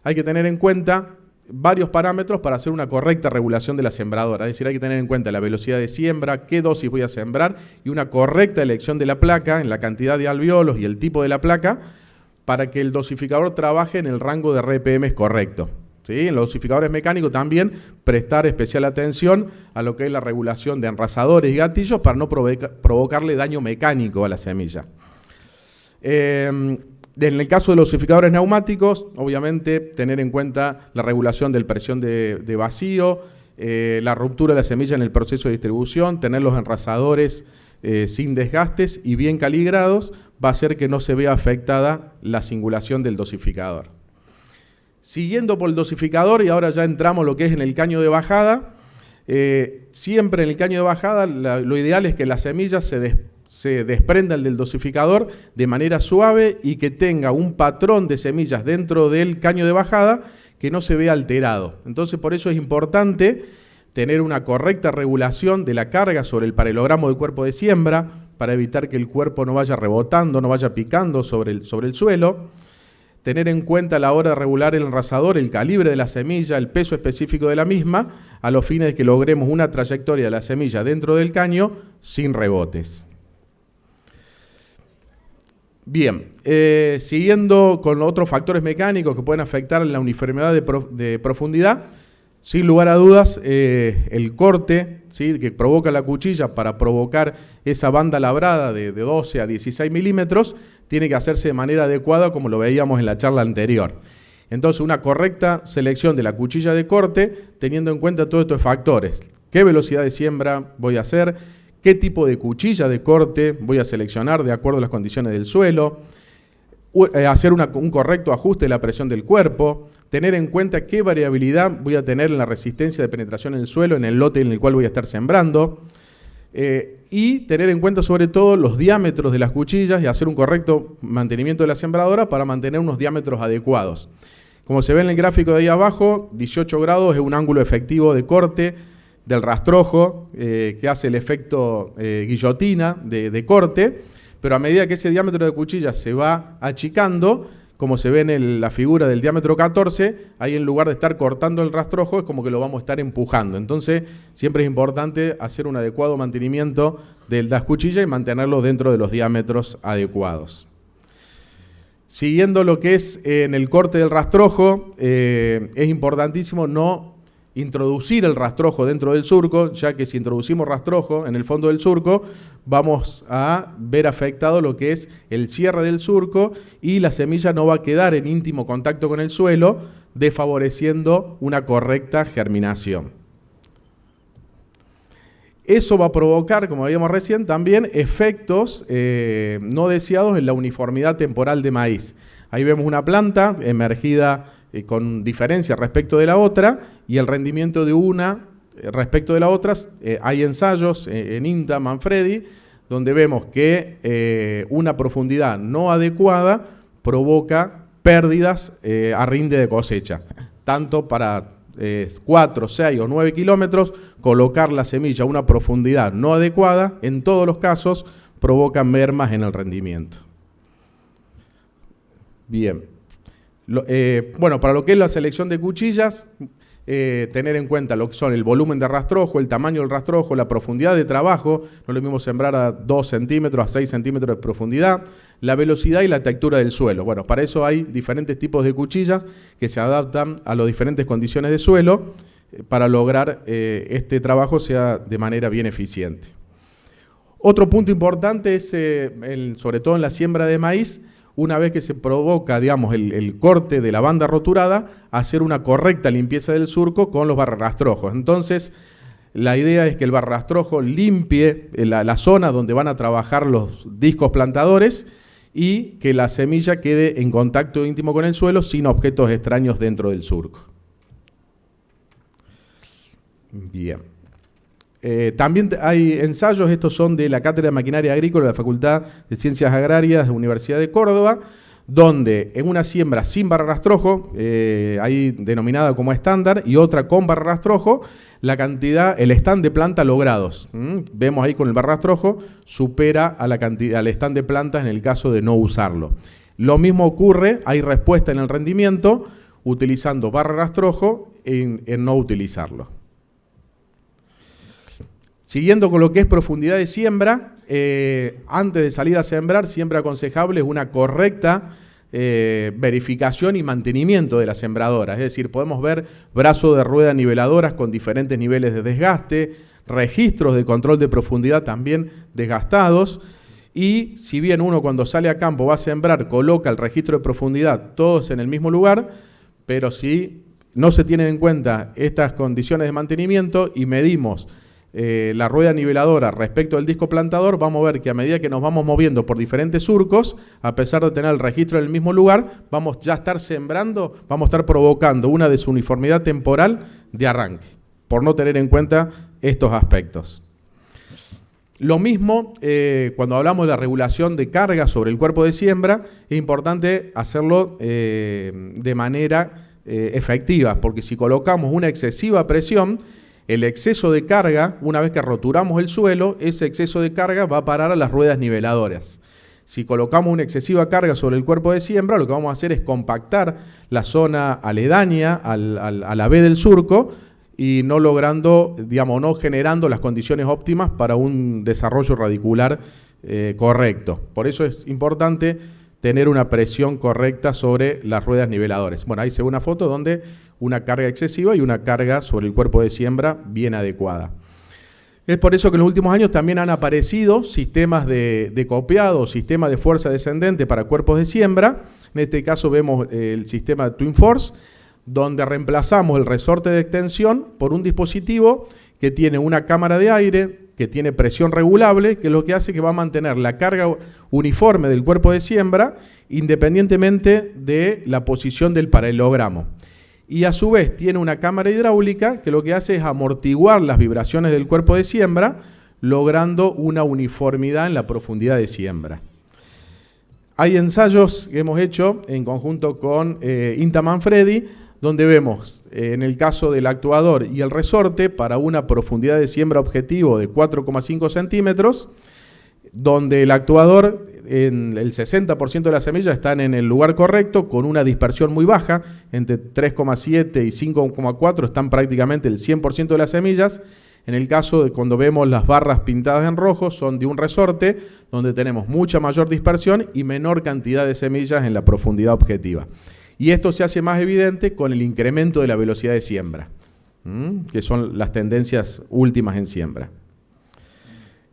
hay que tener en cuenta varios parámetros para hacer una correcta regulación de la sembradora. Es decir, hay que tener en cuenta la velocidad de siembra, qué dosis voy a sembrar y una correcta elección de la placa en la cantidad de alvéolos y el tipo de la placa para que el dosificador trabaje en el rango de RPM correcto. ¿Sí? En los dosificadores mecánicos también prestar especial atención a lo que es la regulación de enrasadores y gatillos para no provocarle daño mecánico a la semilla. En el caso de los dosificadores neumáticos, obviamente tener en cuenta la regulación de presión de vacío, la ruptura de la semilla en el proceso de distribución, tener los enrasadores sin desgastes y bien calibrados, va a hacer que no se vea afectada la singulación del dosificador. Siguiendo por el dosificador, y ahora ya entramos lo que es en el caño de bajada, siempre en el caño de bajada lo ideal es que la semilla se desprenda del dosificador de manera suave y que tenga un patrón de semillas dentro del caño de bajada que no se vea alterado. Entonces, por eso es importante tener una correcta regulación de la carga sobre el paralelogramo del cuerpo de siembra para evitar que el cuerpo no vaya rebotando, no vaya picando sobre el suelo. Tener en cuenta a la hora de regular el enrasador, el calibre de la semilla, el peso específico de la misma, a los fines de que logremos una trayectoria de la semilla dentro del caño sin rebotes. Bien, siguiendo con otros factores mecánicos que pueden afectar en la uniformidad de profundidad, sin lugar a dudas, el corte, ¿sí?, que provoca la cuchilla para provocar esa banda labrada de 12 a 16 milímetros, tiene que hacerse de manera adecuada como lo veíamos en la charla anterior. Entonces, una correcta selección de la cuchilla de corte, teniendo en cuenta todos estos factores. ¿Qué velocidad de siembra voy a hacer? ¿Qué tipo de cuchilla de corte voy a seleccionar de acuerdo a las condiciones del suelo? Hacer un correcto ajuste de la presión del cuerpo. Tener en cuenta qué variabilidad voy a tener en la resistencia de penetración en el suelo, en el lote en el cual voy a estar sembrando. Y tener en cuenta sobre todo los diámetros de las cuchillas y hacer un correcto mantenimiento de la sembradora para mantener unos diámetros adecuados. Como se ve en el gráfico de ahí abajo, 18 grados es un ángulo efectivo de corte del rastrojo que hace el efecto guillotina de corte, pero a medida que ese diámetro de cuchilla se va achicando, como se ve en la figura del diámetro 14, ahí en lugar de estar cortando el rastrojo es como que lo vamos a estar empujando. Entonces siempre es importante hacer un adecuado mantenimiento de las cuchillas y mantenerlo dentro de los diámetros adecuados. Siguiendo lo que es en el corte del rastrojo, es importantísimo no introducir el rastrojo dentro del surco, ya que si introducimos rastrojo en el fondo del surco, vamos a ver afectado lo que es el cierre del surco y la semilla no va a quedar en íntimo contacto con el suelo, desfavoreciendo una correcta germinación. Eso va a provocar, como veíamos recién, también efectos no deseados en la uniformidad temporal de maíz. Ahí vemos una planta emergida con diferencia respecto de la otra y el rendimiento de una respecto de la otra. Hay ensayos en INTA, Manfredi, donde vemos que una profundidad no adecuada provoca pérdidas a rinde de cosecha, tanto para 4, 6 o 9 kilómetros, colocar la semilla a una profundidad no adecuada, en todos los casos provoca mermas en el rendimiento. Bien. Bueno, para lo que es la selección de cuchillas, tener en cuenta lo que son el volumen de rastrojo, el tamaño del rastrojo, la profundidad de trabajo, no es lo mismo sembrar a 2 centímetros, a 6 centímetros de profundidad, la velocidad y la textura del suelo. Bueno, para eso hay diferentes tipos de cuchillas que se adaptan a las diferentes condiciones de suelo para lograr este trabajo sea de manera bien eficiente. Otro punto importante es, sobre todo en la siembra de maíz, una vez que se provoca, digamos, el corte de la banda roturada, hacer una correcta limpieza del surco con los barrerastrojos. Entonces, la idea es que el barrerastrojo limpie la zona donde van a trabajar los discos plantadores y que la semilla quede en contacto íntimo con el suelo sin objetos extraños dentro del surco. Bien. También hay ensayos, estos son de la Cátedra de Maquinaria Agrícola de la Facultad de Ciencias Agrarias de la Universidad de Córdoba, donde en una siembra sin barra rastrojo, ahí denominada como estándar, y otra con barra rastrojo, la cantidad, el stand de planta logrados, vemos ahí con el barra rastrojo, supera a la cantidad, al stand de planta en el caso de no usarlo. Lo mismo ocurre, hay respuesta en el rendimiento, utilizando barra rastrojo en no utilizarlo. Siguiendo con lo que es profundidad de siembra, antes de salir a sembrar, siempre aconsejable es una correcta verificación y mantenimiento de la sembradora. Es decir, podemos ver brazos de rueda niveladoras con diferentes niveles de desgaste, registros de control de profundidad también desgastados, y si bien uno cuando sale a campo va a sembrar, coloca el registro de profundidad todos en el mismo lugar, pero si no se tienen en cuenta estas condiciones de mantenimiento y medimos la rueda niveladora respecto del disco plantador, vamos a ver que a medida que nos vamos moviendo por diferentes surcos, a pesar de tener el registro en el mismo lugar, vamos ya a estar sembrando, vamos a estar provocando una desuniformidad temporal de arranque, por no tener en cuenta estos aspectos. Lo mismo cuando hablamos de la regulación de carga sobre el cuerpo de siembra, es importante hacerlo de manera efectiva, porque si colocamos una excesiva presión, el exceso de carga, una vez que roturamos el suelo, ese exceso de carga va a parar a las ruedas niveladoras. Si colocamos una excesiva carga sobre el cuerpo de siembra, lo que vamos a hacer es compactar la zona aledaña a la B del surco y no logrando, digamos, no generando las condiciones óptimas para un desarrollo radicular correcto. Por eso es importante tener una presión correcta sobre las ruedas niveladoras. Bueno, ahí se ve una foto donde una carga excesiva y una carga sobre el cuerpo de siembra bien adecuada. Es por eso que en los últimos años también han aparecido sistemas de copiado, sistemas de fuerza descendente para cuerpos de siembra. En este caso vemos el sistema de Twin Force, donde reemplazamos el resorte de extensión por un dispositivo que tiene una cámara de aire, que tiene presión regulable, que es lo que hace que va a mantener la carga uniforme del cuerpo de siembra independientemente de la posición del paralelogramo. Y a su vez tiene una cámara hidráulica que lo que hace es amortiguar las vibraciones del cuerpo de siembra, logrando una uniformidad en la profundidad de siembra. Hay ensayos que hemos hecho en conjunto con INTA Manfredi, donde vemos en el caso del actuador y el resorte para una profundidad de siembra objetivo de 4,5 centímetros, donde el actuador, en el 60% de las semillas están en el lugar correcto, con una dispersión muy baja, entre 3,7 y 5,4 están prácticamente el 100% de las semillas. En el caso de cuando vemos las barras pintadas en rojo, son de un resorte, donde tenemos mucha mayor dispersión y menor cantidad de semillas en la profundidad objetiva. Y esto se hace más evidente con el incremento de la velocidad de siembra, que son las tendencias últimas en siembra.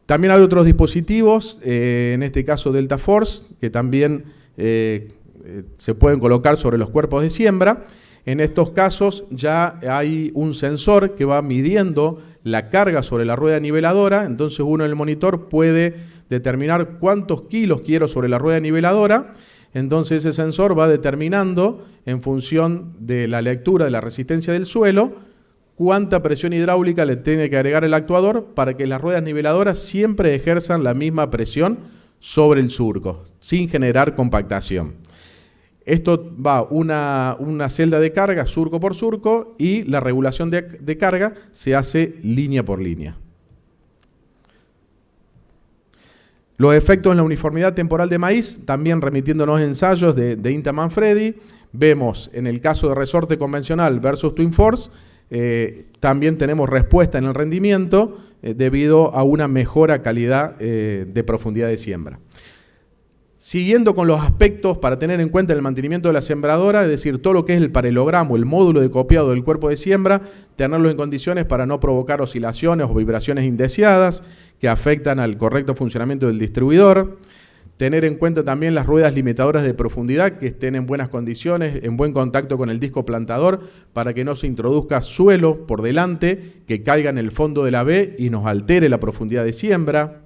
También hay otros dispositivos, en este caso Delta Force, que también se pueden colocar sobre los cuerpos de siembra. En estos casos ya hay un sensor que va midiendo la carga sobre la rueda niveladora, entonces uno en el monitor puede determinar cuántos kilos quiero sobre la rueda niveladora, entonces ese sensor va determinando en función de la lectura de la resistencia del suelo cuánta presión hidráulica le tiene que agregar el actuador para que las ruedas niveladoras siempre ejerzan la misma presión sobre el surco, sin generar compactación. Esto va una celda de carga surco por surco y la regulación de carga se hace línea por línea. Los efectos en la uniformidad temporal de maíz, también remitiéndonos a ensayos de INTA Manfredi, vemos en el caso de resorte convencional versus Twin Force, también tenemos respuesta en el rendimiento debido a una mejora calidad de profundidad de siembra. Siguiendo con los aspectos para tener en cuenta el mantenimiento de la sembradora, es decir, todo lo que es el paralelogramo, el módulo de copiado del cuerpo de siembra, tenerlo en condiciones para no provocar oscilaciones o vibraciones indeseadas que afectan al correcto funcionamiento del distribuidor. Tener en cuenta también las ruedas limitadoras de profundidad que estén en buenas condiciones, en buen contacto con el disco plantador, para que no se introduzca suelo por delante, que caiga en el fondo de la B y nos altere la profundidad de siembra.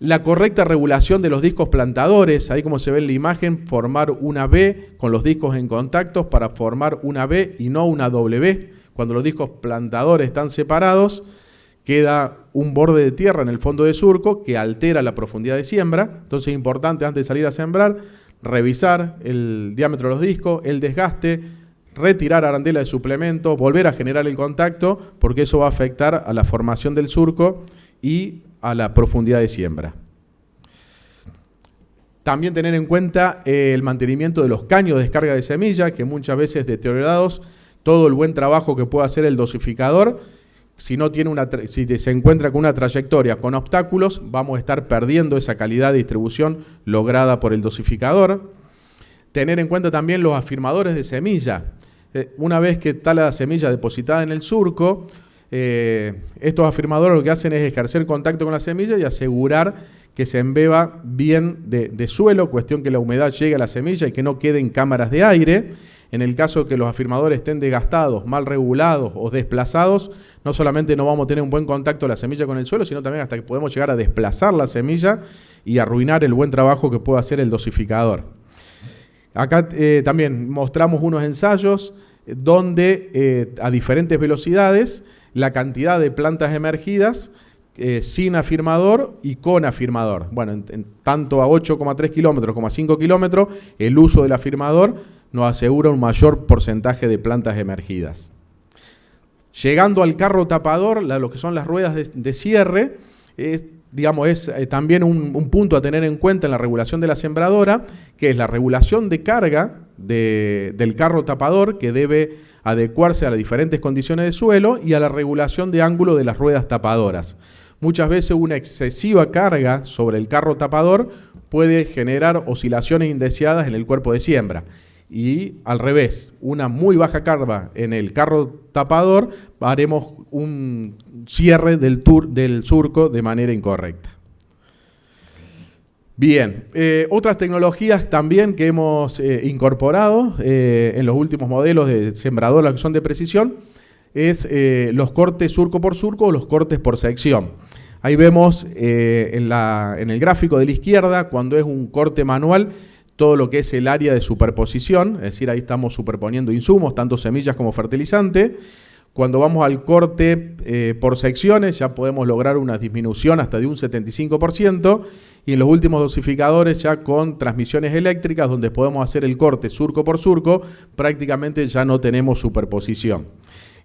La correcta regulación de los discos plantadores, ahí como se ve en la imagen, formar una B con los discos en contactos para formar una B y no una W. Cuando los discos plantadores están separados, queda un borde de tierra en el fondo de surco que altera la profundidad de siembra. Entonces es importante antes de salir a sembrar revisar el diámetro de los discos, el desgaste, retirar arandela de suplemento, volver a generar el contacto, porque eso va a afectar a la formación del surco y a la profundidad de siembra. También tener en cuenta el mantenimiento de los caños de descarga de semilla, que muchas veces deteriorados, todo el buen trabajo que puede hacer el dosificador, si se encuentra con una trayectoria con obstáculos, vamos a estar perdiendo esa calidad de distribución lograda por el dosificador. Tener en cuenta también los afirmadores de semilla. Una vez que está la semilla depositada en el surco, estos afirmadores lo que hacen es ejercer contacto con la semilla y asegurar que se embeba bien de suelo, cuestión que la humedad llegue a la semilla y que no queden cámaras de aire. En el caso de que los afirmadores estén desgastados, mal regulados o desplazados, no solamente no vamos a tener un buen contacto de la semilla con el suelo, sino también hasta que podemos llegar a desplazar la semilla y arruinar el buen trabajo que puede hacer el dosificador. Acá también mostramos unos ensayos donde a diferentes velocidades la cantidad de plantas emergidas sin afirmador y con afirmador. Bueno, tanto a 8,3 kilómetros como a 5 kilómetros, el uso del afirmador nos asegura un mayor porcentaje de plantas emergidas. Llegando al carro tapador, lo que son las ruedas de cierre, es también un punto a tener en cuenta en la regulación de la sembradora, que es la regulación de carga del carro tapador, que debe adecuarse a las diferentes condiciones de suelo, y a la regulación de ángulo de las ruedas tapadoras. Muchas veces una excesiva carga sobre el carro tapador puede generar oscilaciones indeseadas en el cuerpo de siembra. Y al revés, una muy baja carga en el carro tapador, haremos un cierre del surco de manera incorrecta. Bien, otras tecnologías también que hemos incorporado en los últimos modelos de sembradora que son de precisión es los cortes surco por surco o los cortes por sección. Ahí vemos en el gráfico de la izquierda, cuando es un corte manual, todo lo que es el área de superposición, es decir, ahí estamos superponiendo insumos, tanto semillas como fertilizante. Cuando vamos al corte por secciones, ya podemos lograr una disminución hasta de un 75%, y en los últimos dosificadores ya con transmisiones eléctricas, donde podemos hacer el corte surco por surco, prácticamente ya no tenemos superposición.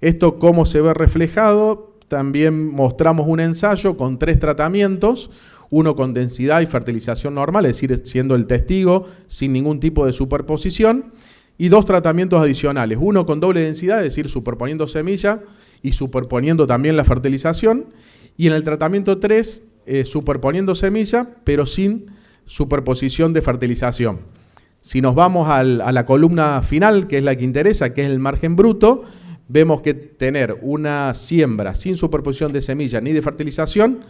Esto, ¿cómo se ve reflejado? También mostramos un ensayo con 3 tratamientos, uno con densidad y fertilización normal, es decir, siendo el testigo sin ningún tipo de superposición, y 2 tratamientos adicionales, uno con doble densidad, es decir, superponiendo semilla y superponiendo también la fertilización, y en el tratamiento 3, superponiendo semilla, pero sin superposición de fertilización. Si nos vamos a la columna final, que es la que interesa, que es el margen bruto, vemos que tener una siembra sin superposición de semilla ni de fertilización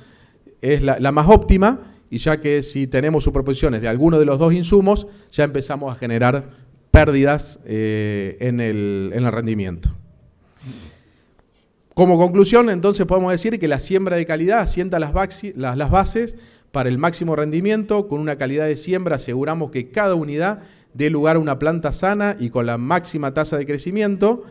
es la más óptima, y ya que si tenemos superposiciones de alguno de los dos insumos, ya empezamos a generar pérdidas en el rendimiento. Como conclusión, entonces podemos decir que la siembra de calidad asienta las bases para el máximo rendimiento. Con una calidad de siembra aseguramos que cada unidad dé lugar a una planta sana y con la máxima tasa de crecimiento.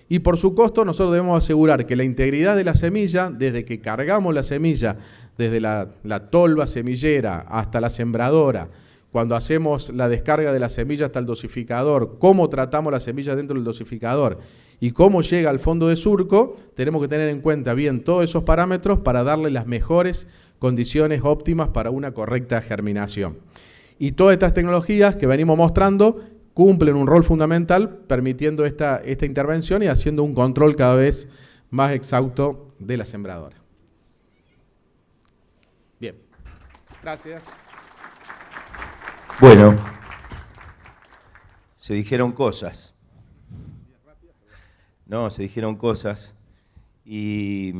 Y por su costo nosotros debemos asegurar que la integridad de la semilla, desde que cargamos la semilla, desde la tolva semillera hasta la sembradora, cuando hacemos la descarga de la semilla hasta el dosificador, cómo tratamos la semilla dentro del dosificador y cómo llega al fondo de surco, tenemos que tener en cuenta bien todos esos parámetros para darle las mejores condiciones óptimas para una correcta germinación. Y todas estas tecnologías que venimos mostrando cumplen un rol fundamental permitiendo esta intervención y haciendo un control cada vez más exhausto de la sembradora. Bien, gracias. Bueno, se dijeron cosas. No, se dijeron cosas y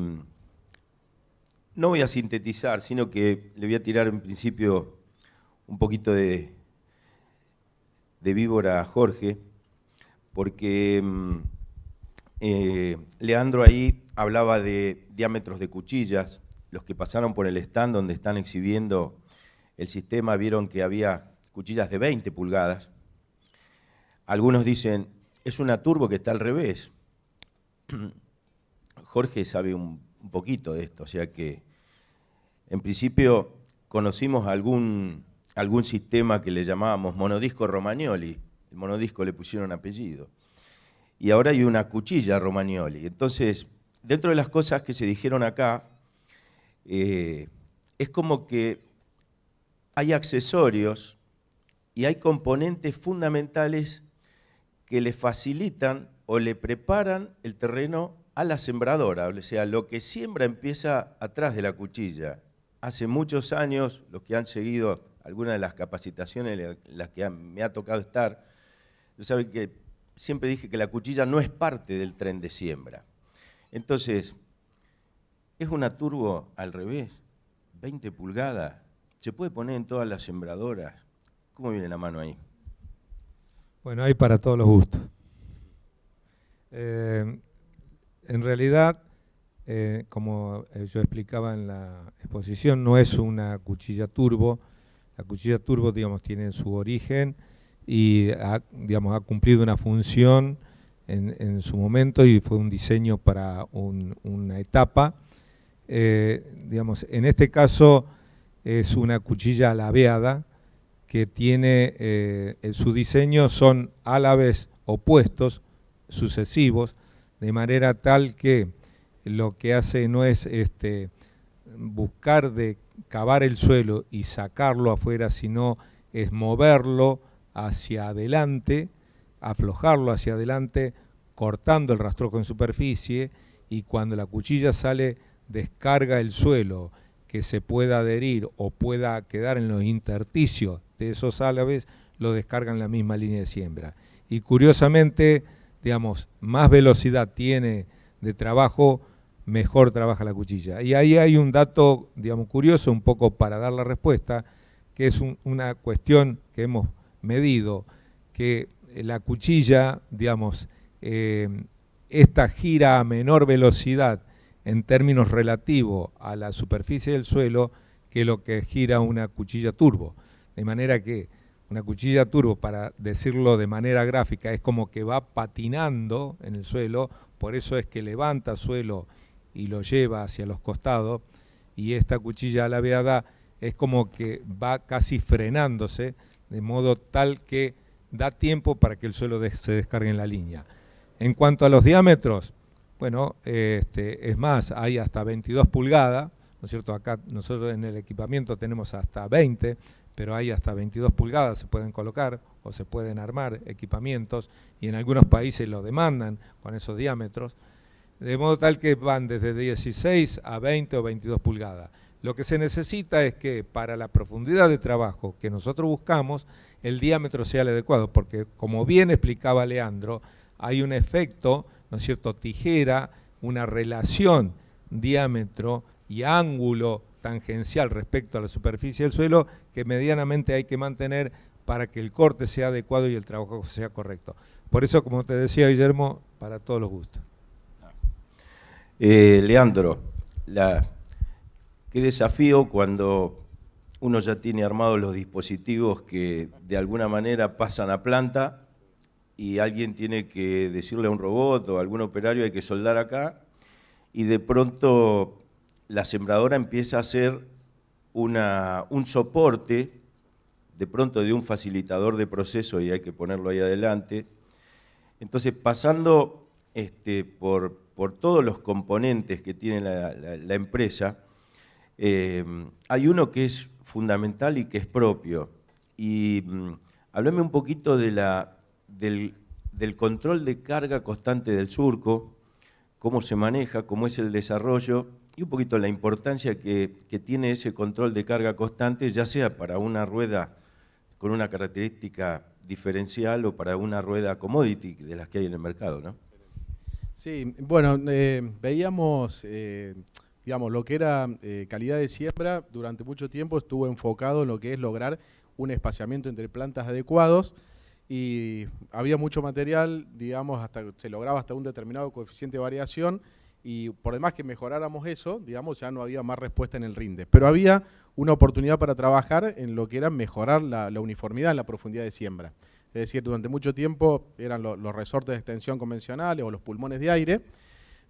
no voy a sintetizar, sino que le voy a tirar en principio un poquito de víbora a Jorge, porque Leandro ahí hablaba de diámetros de cuchillas. Los que pasaron por el stand donde están exhibiendo el sistema vieron que había cuchillas de 20 pulgadas. Algunos dicen, es una turbo que está al revés. Jorge sabe un poquito de esto, o sea que en principio conocimos algún algún sistema que le llamábamos monodisco Romagnoli. El monodisco le pusieron apellido. Y ahora hay una cuchilla Romagnoli. Entonces, dentro de las cosas que se dijeron acá, es como que hay accesorios y hay componentes fundamentales que le facilitan o le preparan el terreno a la sembradora. O sea, lo que siembra empieza atrás de la cuchilla. Hace muchos años, los que han seguido algunas de las capacitaciones en las que me ha tocado estar, saben que siempre dije que la cuchilla no es parte del tren de siembra. Entonces, es una turbo al revés, 20 pulgadas, se puede poner en todas las sembradoras. ¿Cómo viene la mano ahí? Bueno, hay para todos los gustos. En realidad, como yo explicaba en la exposición, no es una cuchilla turbo. La cuchilla turbo, digamos, tiene su origen y ha cumplido una función en su momento y fue un diseño para una etapa. Digamos, en este caso es una cuchilla alabeada que tiene, su diseño son álabes opuestos, sucesivos, de manera tal que lo que hace no es buscar de cavar el suelo y sacarlo afuera, sino es moverlo hacia adelante, aflojarlo hacia adelante, cortando el rastrojo en superficie, y cuando la cuchilla sale, descarga el suelo que se pueda adherir o pueda quedar en los intersticios de esos álabes, lo descarga en la misma línea de siembra. Y curiosamente, digamos, más velocidad tiene de trabajo, mejor trabaja la cuchilla. Y ahí hay un dato, digamos, curioso, un poco para dar la respuesta, que es una cuestión que hemos medido, que la cuchilla, digamos, esta gira a menor velocidad en términos relativos a la superficie del suelo que lo que gira una cuchilla turbo. De manera que una cuchilla turbo, para decirlo de manera gráfica, es como que va patinando en el suelo, por eso es que levanta suelo y lo lleva hacia los costados, y esta cuchilla alabeada es como que va casi frenándose, de modo tal que da tiempo para que el suelo se descargue en la línea. En cuanto a los diámetros, bueno, es más, hay hasta 22 pulgadas, ¿no es cierto? Acá nosotros en el equipamiento tenemos hasta 20, pero hay hasta 22 pulgadas, se pueden colocar o se pueden armar equipamientos, y en algunos países lo demandan con esos diámetros, de modo tal que van desde 16 a 20 o 22 pulgadas. Lo que se necesita es que para la profundidad de trabajo que nosotros buscamos, el diámetro sea el adecuado, porque como bien explicaba Leandro, hay un efecto, ¿no es cierto?, tijera, una relación diámetro y ángulo tangencial respecto a la superficie del suelo que medianamente hay que mantener para que el corte sea adecuado y el trabajo sea correcto. Por eso, como te decía, Guillermo, para todos los gustos. Leandro, qué desafío cuando uno ya tiene armados los dispositivos que de alguna manera pasan a planta y alguien tiene que decirle a un robot o a algún operario hay que soldar acá, y de pronto la sembradora empieza a ser un soporte, de pronto de un facilitador de proceso, y hay que ponerlo ahí adelante. Entonces, pasando por todos los componentes que tiene la empresa, hay uno que es fundamental y que es propio. Y háblame un poquito del control de carga constante del surco, cómo se maneja, cómo es el desarrollo, y un poquito la importancia que tiene ese control de carga constante, ya sea para una rueda con una característica diferencial o para una rueda commodity de las que hay en el mercado, ¿no? Sí, bueno, veíamos, digamos, lo que era calidad de siembra durante mucho tiempo estuvo enfocado en lo que es lograr un espaciamiento entre plantas adecuados, y había mucho material, digamos, se lograba hasta un determinado coeficiente de variación, y por demás que mejoráramos eso, digamos, ya no había más respuesta en el rinde. Pero había una oportunidad para trabajar en lo que era mejorar la uniformidad en la profundidad de siembra. Es decir, durante mucho tiempo eran los resortes de extensión convencionales o los pulmones de aire,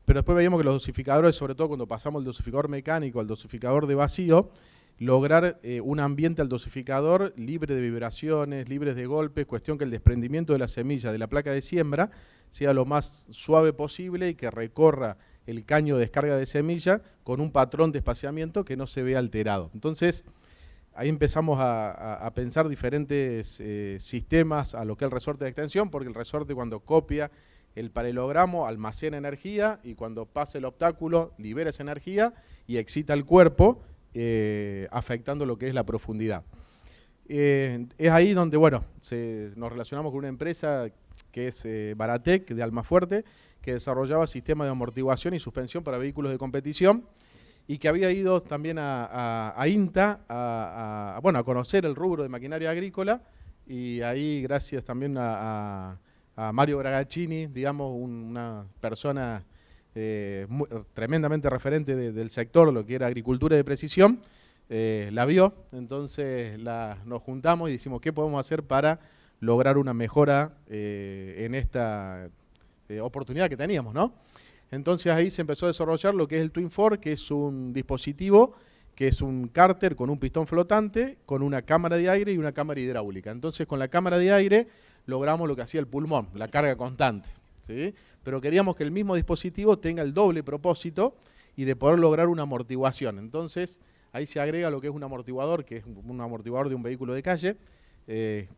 pero después veíamos que los dosificadores, sobre todo cuando pasamos del dosificador mecánico al dosificador de vacío, lograr un ambiente al dosificador libre de vibraciones, libre de golpes, cuestión que el desprendimiento de la semilla de la placa de siembra sea lo más suave posible y que recorra el caño de descarga de semilla con un patrón de espaciamiento que no se vea alterado. Entonces, ahí empezamos a pensar diferentes sistemas a lo que es el resorte de extensión, porque el resorte cuando copia el paralelogramo almacena energía y cuando pasa el obstáculo libera esa energía y excita el cuerpo, afectando lo que es la profundidad. Es ahí donde, bueno, nos relacionamos con una empresa que es Baratec, de Almafuerte, que desarrollaba sistemas de amortiguación y suspensión para vehículos de competición y que había ido también a INTA a conocer el rubro de maquinaria agrícola, y ahí gracias también a Mario Bragaccini, digamos, una persona tremendamente referente del sector, lo que era agricultura de precisión, la vio. Entonces nos juntamos y decimos qué podemos hacer para lograr una mejora en esta oportunidad que teníamos, ¿no? Entonces ahí se empezó a desarrollar lo que es el Twin Fork, que es un dispositivo que es un cárter con un pistón flotante, con una cámara de aire y una cámara hidráulica. Entonces con la cámara de aire logramos lo que hacía el pulmón, la carga constante, ¿sí? Pero queríamos que el mismo dispositivo tenga el doble propósito y de poder lograr una amortiguación. Entonces ahí se agrega lo que es un amortiguador, que es un amortiguador de un vehículo de calle.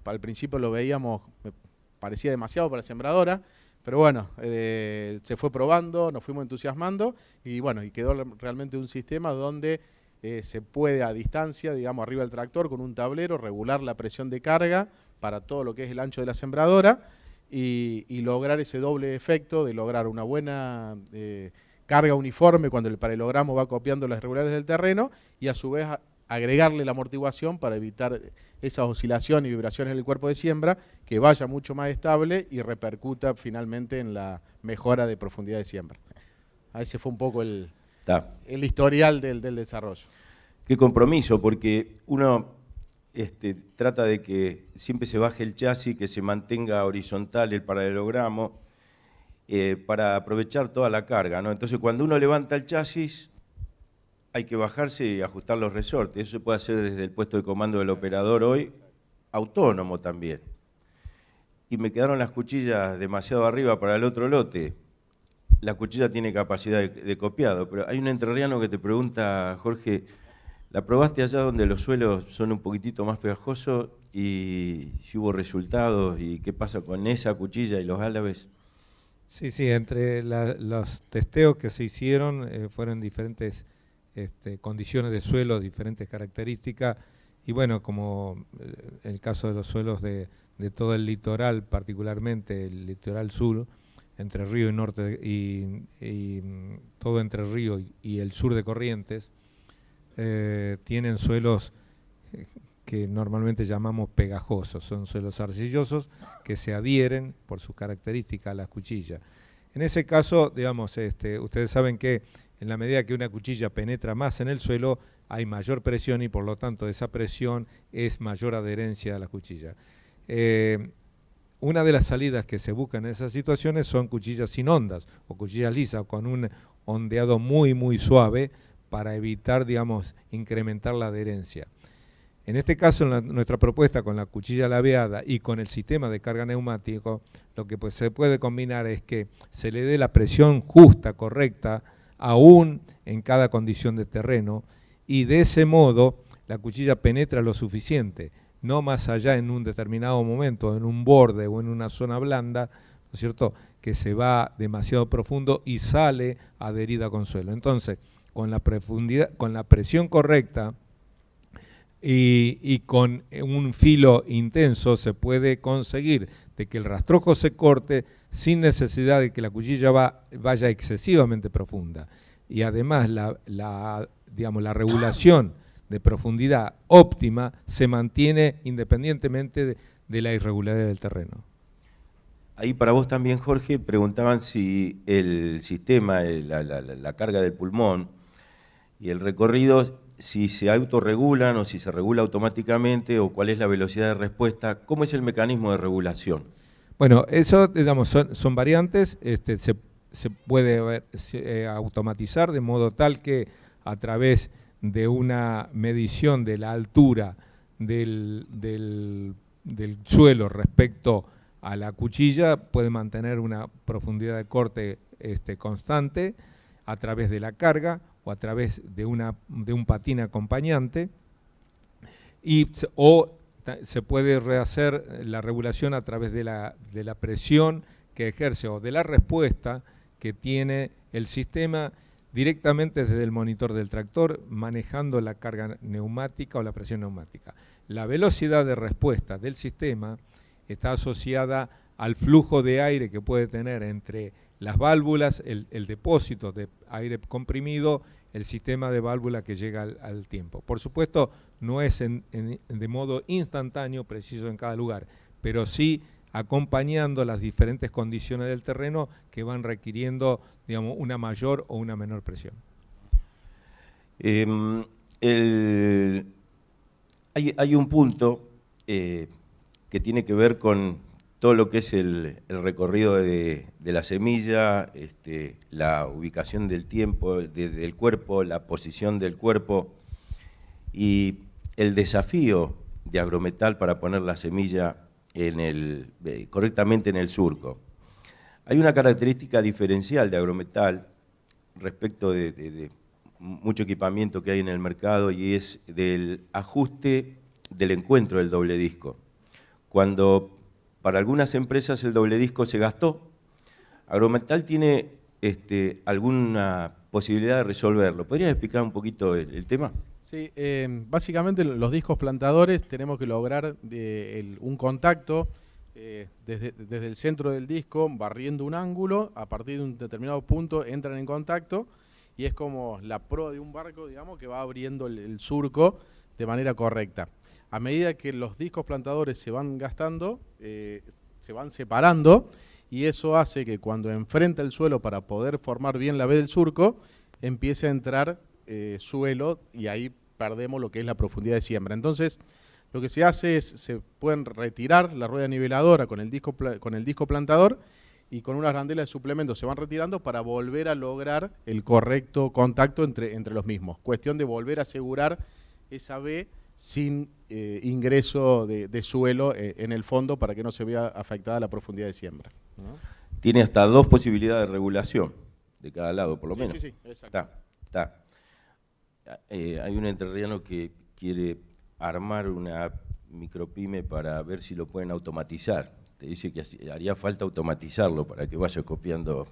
Al principio lo veíamos, me parecía demasiado para sembradora, pero bueno, se fue probando, nos fuimos entusiasmando y bueno, y quedó realmente un sistema donde se puede a distancia, digamos arriba del tractor con un tablero, regular la presión de carga para todo lo que es el ancho de la sembradora y lograr ese doble efecto de lograr una buena carga uniforme cuando el paralelogramo va copiando las irregularidades del terreno y a su vez agregarle la amortiguación para evitar esas oscilaciones y vibraciones en el cuerpo de siembra, que vaya mucho más estable y repercuta finalmente en la mejora de profundidad de siembra. Ese fue un poco el historial del desarrollo. Qué compromiso, porque uno trata de que siempre se baje el chasis, que se mantenga horizontal el paralelogramo, para aprovechar toda la carga, ¿no? Entonces cuando uno levanta el chasis, hay que bajarse y ajustar los resortes. Eso se puede hacer desde el puesto de comando del operador hoy, autónomo también. Y me quedaron las cuchillas demasiado arriba para el otro lote. La cuchilla tiene capacidad de copiado, pero hay un entrerriano que te pregunta, Jorge, ¿la probaste allá donde los suelos son un poquitito más pegajosos y si hubo resultados y qué pasa con esa cuchilla y los álabes? Sí, entre los testeos que se hicieron fueron diferentes condiciones de suelo, diferentes características, y bueno, como el caso de los suelos de todo el litoral, particularmente el litoral sur, Entre Río y Norte, y todo Entre Río y el sur de Corrientes, tienen suelos que normalmente llamamos pegajosos, son suelos arcillosos que se adhieren por sus características a las cuchillas. En ese caso, digamos, ustedes saben que en la medida que una cuchilla penetra más en el suelo, hay mayor presión y por lo tanto esa presión es mayor adherencia a la cuchilla. Una de las salidas que se buscan en esas situaciones son cuchillas sin ondas o cuchillas lisas con un ondeado muy muy suave para evitar, digamos, incrementar la adherencia. En este caso, nuestra propuesta con la cuchilla laveada y con el sistema de carga neumático, lo que se puede combinar es que se le dé la presión justa, correcta, aún en cada condición de terreno, y de ese modo la cuchilla penetra lo suficiente, no más allá en un determinado momento, en un borde o en una zona blanda, ¿no es cierto?, que se va demasiado profundo y sale adherida con suelo. Entonces, con la profundidad, con la presión correcta y con un filo intenso se puede conseguir de que el rastrojo se corte sin necesidad de que la cuchilla vaya excesivamente profunda. Y además la regulación de profundidad óptima se mantiene independientemente de la irregularidad del terreno. Ahí para vos también, Jorge, preguntaban si el sistema, la carga del pulmón y el recorrido, si se autorregulan o si se regula automáticamente o cuál es la velocidad de respuesta. ¿Cómo es el mecanismo de regulación? Bueno, eso, digamos, son variantes, se puede automatizar de modo tal que a través de una medición de la altura del suelo respecto a la cuchilla, puede mantener una profundidad de corte constante a través de la carga o a través de un patín acompañante, o se puede rehacer la regulación a través de la presión que ejerce o de la respuesta que tiene el sistema directamente desde el monitor del tractor, manejando la carga neumática o la presión neumática. La velocidad de respuesta del sistema está asociada al flujo de aire que puede tener entre las válvulas, el depósito de aire comprimido, el sistema de válvula que llega al tiempo. Por supuesto, no es de modo instantáneo, preciso en cada lugar, pero sí acompañando las diferentes condiciones del terreno que van requiriendo, digamos, una mayor o una menor presión. Hay un punto que tiene que ver con todo lo que es el recorrido de la semilla, la ubicación del tiempo, del cuerpo, la posición del cuerpo y el desafío de Agrometal para poner la semilla correctamente en el surco. Hay una característica diferencial de Agrometal respecto de mucho equipamiento que hay en el mercado, y es del ajuste del encuentro del doble disco. Cuando para algunas empresas el doble disco se gastó, Agrometal tiene alguna posibilidad de resolverlo. ¿Podrías explicar un poquito el tema? Sí, básicamente los discos plantadores tenemos que lograr un contacto desde el centro del disco, barriendo un ángulo, a partir de un determinado punto entran en contacto y es como la proa de un barco, digamos, que va abriendo el surco de manera correcta. A medida que los discos plantadores se van gastando, se van separando, y eso hace que cuando enfrenta el suelo para poder formar bien la B del surco, empiece a entrar suelo, y ahí perdemos lo que es la profundidad de siembra. Entonces, lo que se hace es, se pueden retirar la rueda niveladora con el disco plantador, y con unas arandelas de suplemento se van retirando para volver a lograr el correcto contacto entre los mismos. Cuestión de volver a asegurar esa B sin ingreso de suelo en el fondo, para que no se vea afectada la profundidad de siembra, ¿no? Tiene hasta 2 posibilidades de regulación de cada lado, por lo menos. Sí, exacto. Está. Hay un entrerriano que quiere armar una micropyme para ver si lo pueden automatizar. Te dice que haría falta automatizarlo para que vaya copiando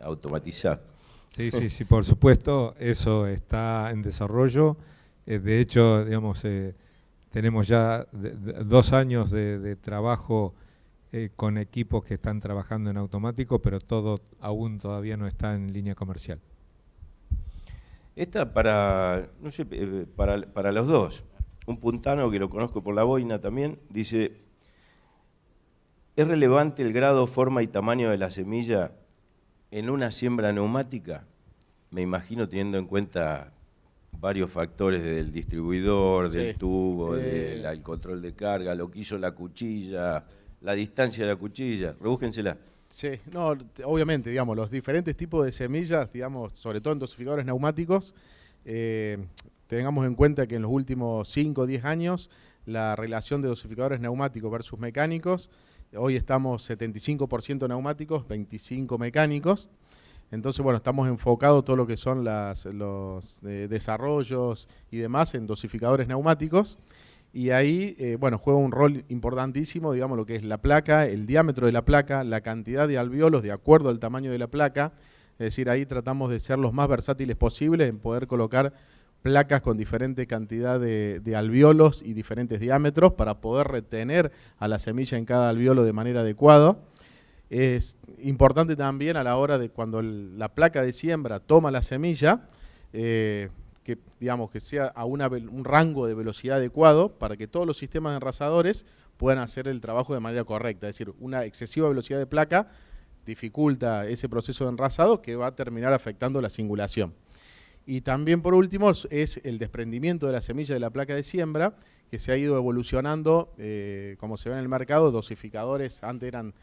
automatizado. Sí, por supuesto, eso está en desarrollo. De hecho, digamos, tenemos ya 2 años de trabajo con equipos que están trabajando en automático, pero todo aún todavía no está en línea comercial. Esta no sé, para los dos. Un puntano que lo conozco por la boina también, dice: ¿es relevante el grado, forma y tamaño de la semilla en una siembra neumática? Me imagino teniendo en cuenta varios factores del distribuidor, Sí. del tubo, del control de carga, lo que hizo la cuchilla, la distancia de la cuchilla. Rebúsquensela. Sí, no, obviamente, digamos, los diferentes tipos de semillas, digamos, sobre todo en dosificadores neumáticos, tengamos en cuenta que en los últimos 5 o 10 años la relación de dosificadores neumáticos versus mecánicos, hoy estamos 75% neumáticos, 25 mecánicos. Entonces, bueno, estamos enfocados todo lo que son los desarrollos y demás en dosificadores neumáticos. Y ahí, bueno, juega un rol importantísimo, digamos, lo que es la placa, el diámetro de la placa, la cantidad de alvéolos de acuerdo al tamaño de la placa. Es decir, ahí tratamos de ser los más versátiles posibles en poder colocar placas con diferente cantidad de alvéolos y diferentes diámetros para poder retener a la semilla en cada alvéolo de manera adecuada. Es importante también a la hora de cuando la placa de siembra toma la semilla, que digamos que sea a un rango de velocidad adecuado para que todos los sistemas de enrasadores puedan hacer el trabajo de manera correcta. Es decir, una excesiva velocidad de placa dificulta ese proceso de enrasado que va a terminar afectando la singulación. Y también, por último, es el desprendimiento de la semilla de la placa de siembra, que se ha ido evolucionando, como se ve en el mercado. Dosificadores antes eran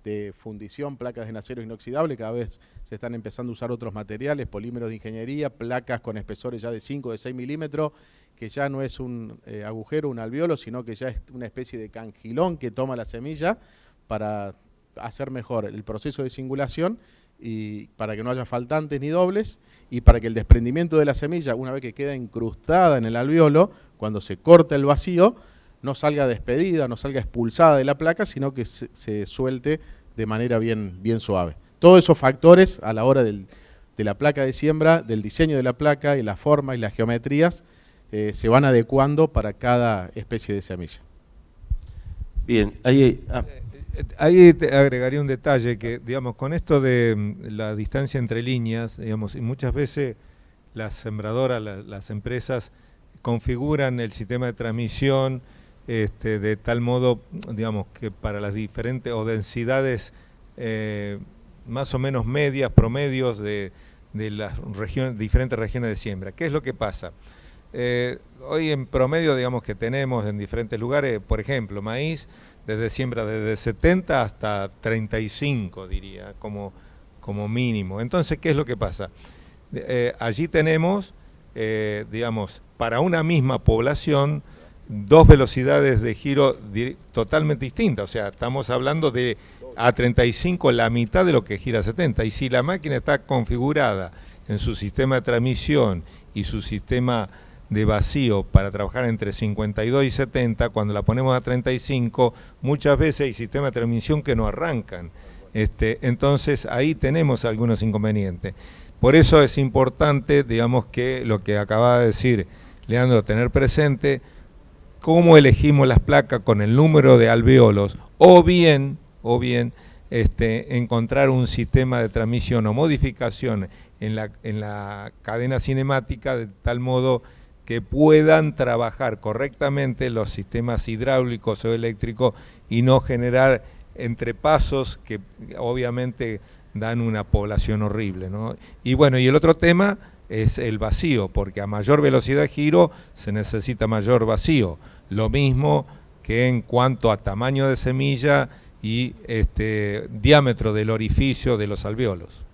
de fundición, placas en acero inoxidable, cada vez se están empezando a usar otros materiales, polímeros de ingeniería, placas con espesores ya de 5 o de 6 milímetros, que ya no es un agujero, un alveolo, sino que ya es una especie de cangilón que toma la semilla para hacer mejor el proceso de singulación y para que no haya faltantes ni dobles y para que el desprendimiento de la semilla, una vez que queda incrustada en el alveolo, cuando se corta el vacío, no salga despedida, no salga expulsada de la placa, sino que se suelte de manera bien suave. Todos esos factores a la hora de la placa de siembra, del diseño de la placa y la forma y las geometrías, se van adecuando para cada especie de semilla. Bien, Ahí te agregaría un detalle que, digamos, con esto de la distancia entre líneas, digamos, y muchas veces las sembradoras, las empresas configuran el sistema de transmisión de tal modo, digamos, que para las diferentes o densidades más o menos medias, promedios de las diferentes regiones de siembra. ¿Qué es lo que pasa? Hoy en promedio, digamos, que tenemos en diferentes lugares, por ejemplo, maíz, siembra desde 70 hasta 35, diría, como mínimo. Entonces, ¿qué es lo que pasa? Allí tenemos, digamos, para una misma población, dos velocidades de giro totalmente distintas. O sea, estamos hablando de a 35 la mitad de lo que gira a 70. Y si la máquina está configurada en su sistema de transmisión y su sistema de vacío para trabajar entre 52 y 70, cuando la ponemos a 35, muchas veces hay sistemas de transmisión que no arrancan. Entonces ahí tenemos algunos inconvenientes. Por eso es importante, digamos, que lo que acaba de decir Leandro, tener presente cómo elegimos las placas con el número de alveolos, o bien encontrar un sistema de transmisión o modificación en la cadena cinemática de tal modo que puedan trabajar correctamente los sistemas hidráulicos o eléctricos y no generar entrepasos que obviamente dan una población horrible, ¿no? Y bueno, y el otro tema es el vacío, porque a mayor velocidad de giro se necesita mayor vacío. Lo mismo que en cuanto a tamaño de semilla y diámetro del orificio de los alveolos.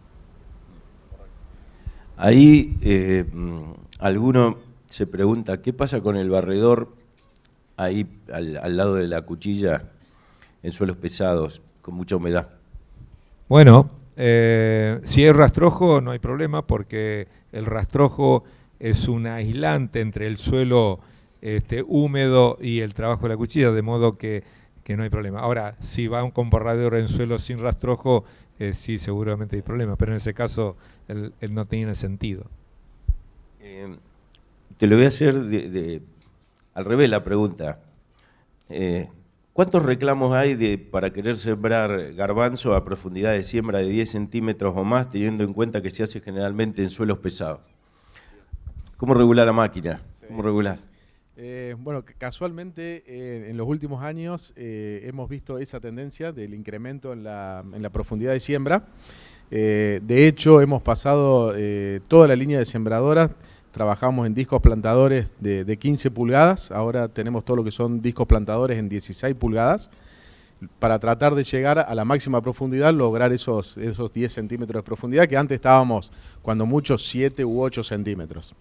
Ahí alguno se pregunta, ¿qué pasa con el barredor ahí al lado de la cuchilla en suelos pesados, con mucha humedad? Bueno, si es rastrojo no hay problema porque el rastrojo es un aislante entre el suelo húmedo y el trabajo de la cuchilla, de modo que no hay problema. Ahora, si va con barredor en suelo sin rastrojo, sí seguramente hay problema, pero en ese caso él no tiene sentido. Te lo voy a hacer al revés la pregunta. ¿Cuántos reclamos hay para querer sembrar garbanzo a profundidad de siembra de 10 centímetros o más, teniendo en cuenta que se hace generalmente en suelos pesados? ¿Cómo regula la máquina? ¿Cómo regulás? Bueno, casualmente en los últimos años hemos visto esa tendencia del incremento en la profundidad de siembra. De hecho, hemos pasado toda la línea de sembradoras. Trabajamos en discos plantadores de 15 pulgadas, ahora tenemos todo lo que son discos plantadores en 16 pulgadas, para tratar de llegar a la máxima profundidad, lograr esos 10 centímetros de profundidad, que antes estábamos, cuando mucho, 7 u 8 centímetros.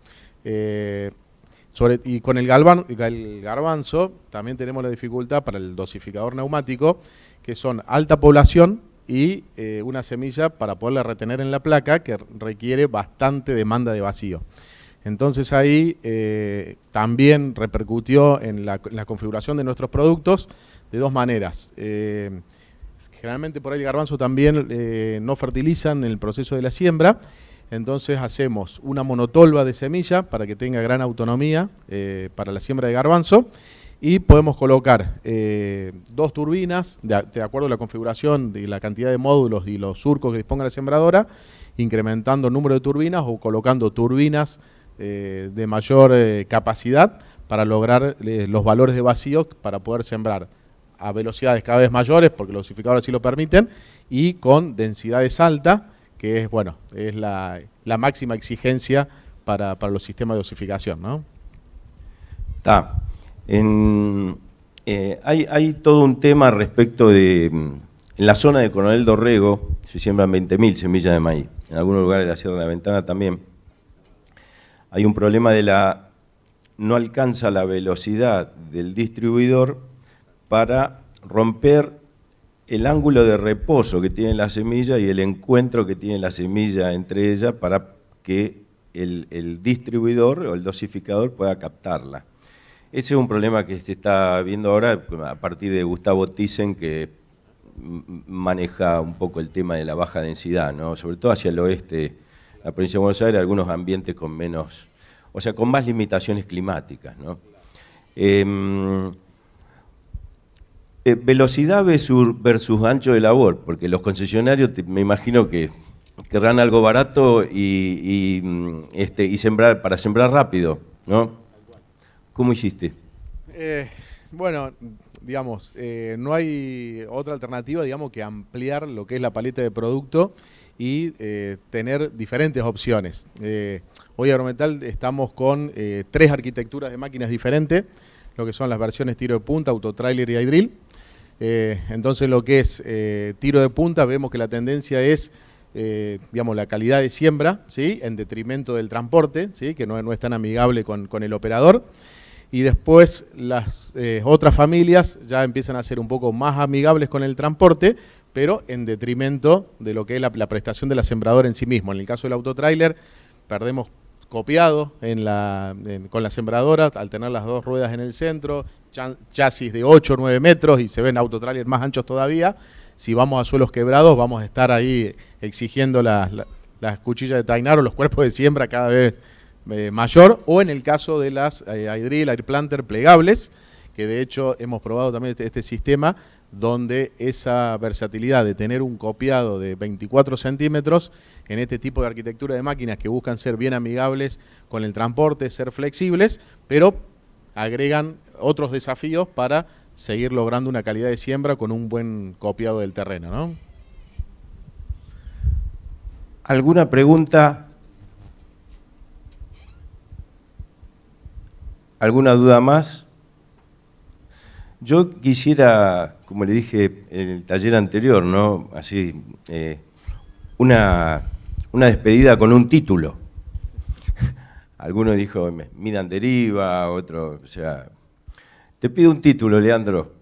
Y con el garbanzo también tenemos la dificultad para el dosificador neumático, que son alta población y una semilla para poderla retener en la placa, que requiere bastante demanda de vacío. Entonces ahí también repercutió en la configuración de nuestros productos de dos maneras. Generalmente por ahí el garbanzo también no fertilizan en el proceso de la siembra, entonces hacemos una monotolva de semilla para que tenga gran autonomía para la siembra de garbanzo y podemos colocar 2 turbinas, de acuerdo a la configuración de la cantidad de módulos y los surcos que disponga la sembradora, incrementando el número de turbinas o colocando turbinas de mayor capacidad para lograr los valores de vacío para poder sembrar a velocidades cada vez mayores, porque los dosificadores así lo permiten, y con densidades altas, que es, bueno, es la máxima exigencia para los sistemas de dosificación, ¿no? Hay todo un tema respecto de en la zona de Coronel Dorrego se siembran 20.000 semillas de maíz, en algunos lugares de la Sierra de la Ventana también. Hay un problema no alcanza la velocidad del distribuidor para romper el ángulo de reposo que tiene la semilla y el encuentro que tiene la semilla entre ellas para que el distribuidor o el dosificador pueda captarla. Ese es un problema que se está viendo ahora a partir de Gustavo Thyssen, que maneja un poco el tema de la baja densidad, ¿no? Sobre todo hacia el oeste, la provincia de Buenos Aires, algunos ambientes con menos, o sea, con más limitaciones climáticas, ¿no? Velocidad versus ancho de labor, porque los concesionarios me imagino que querrán algo barato y sembrar para sembrar rápido, ¿no? ¿Cómo hiciste? Bueno, digamos, no hay otra alternativa, digamos, que ampliar lo que es la paleta de producto y tener diferentes opciones. Hoy Agrometal estamos con 3 arquitecturas de máquinas diferentes, lo que son las versiones tiro de punta, autotrailer y iDrill. Entonces lo que es tiro de punta, vemos que la tendencia es, digamos, la calidad de siembra, ¿sí?, en detrimento del transporte, ¿sí?, que no es tan amigable con el operador. Y después las otras familias ya empiezan a ser un poco más amigables con el transporte, pero en detrimento de lo que es la prestación de la sembradora en sí mismo. En el caso del autotrailer, perdemos copiado con la sembradora al tener las 2 ruedas en el centro, chasis de 8 o 9 metros y se ven autotrailers más anchos todavía. Si vamos a suelos quebrados, vamos a estar ahí exigiendo las cuchillas de tainar o los cuerpos de siembra cada vez mayor, o en el caso de las iDrill, AirPlanter plegables, que de hecho hemos probado también este sistema, donde esa versatilidad de tener un copiado de 24 centímetros en este tipo de arquitectura de máquinas que buscan ser bien amigables con el transporte, ser flexibles, pero agregan otros desafíos para seguir logrando una calidad de siembra con un buen copiado del terreno, ¿no? ¿Alguna pregunta? ¿Alguna duda más? Yo quisiera, como le dije en el taller anterior, ¿no?, así, una despedida con un título. Alguno dijo, midan deriva, otro, o sea, te pido un título, Leandro.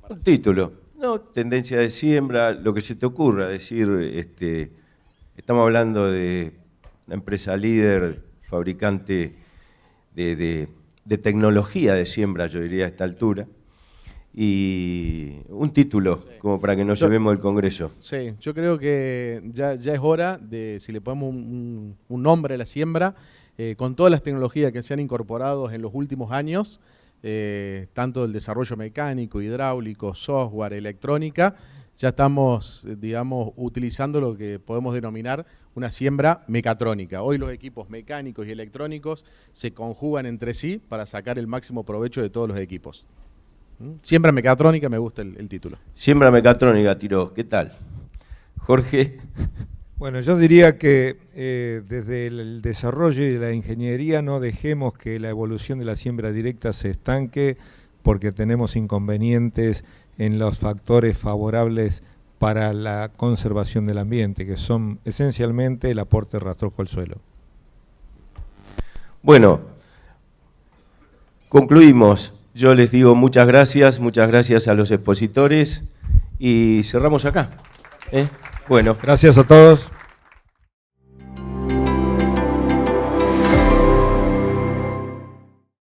Un título, no tendencia de siembra, lo que se te ocurra, decir, estamos hablando de una empresa líder, fabricante de tecnología de siembra, yo diría a esta altura, y un título, sí, como para que nos llevemos el Congreso. Sí, yo creo que ya es hora de, si le ponemos un nombre a la siembra, con todas las tecnologías que se han incorporado en los últimos años, tanto el desarrollo mecánico, hidráulico, software, electrónica, ya estamos, digamos, utilizando lo que podemos denominar una siembra mecatrónica. Hoy los equipos mecánicos y electrónicos se conjugan entre sí para sacar el máximo provecho de todos los equipos. Siembra mecatrónica, me gusta el título. Siembra mecatrónica, tiró. ¿Qué tal? Jorge. Bueno, yo diría que desde el desarrollo y de la ingeniería no dejemos que la evolución de la siembra directa se estanque porque tenemos inconvenientes en los factores favorables para la conservación del ambiente, que son esencialmente el aporte rastrojo al suelo. Bueno, concluimos. Yo les digo muchas gracias a los expositores y cerramos acá. Bueno. Gracias a todos.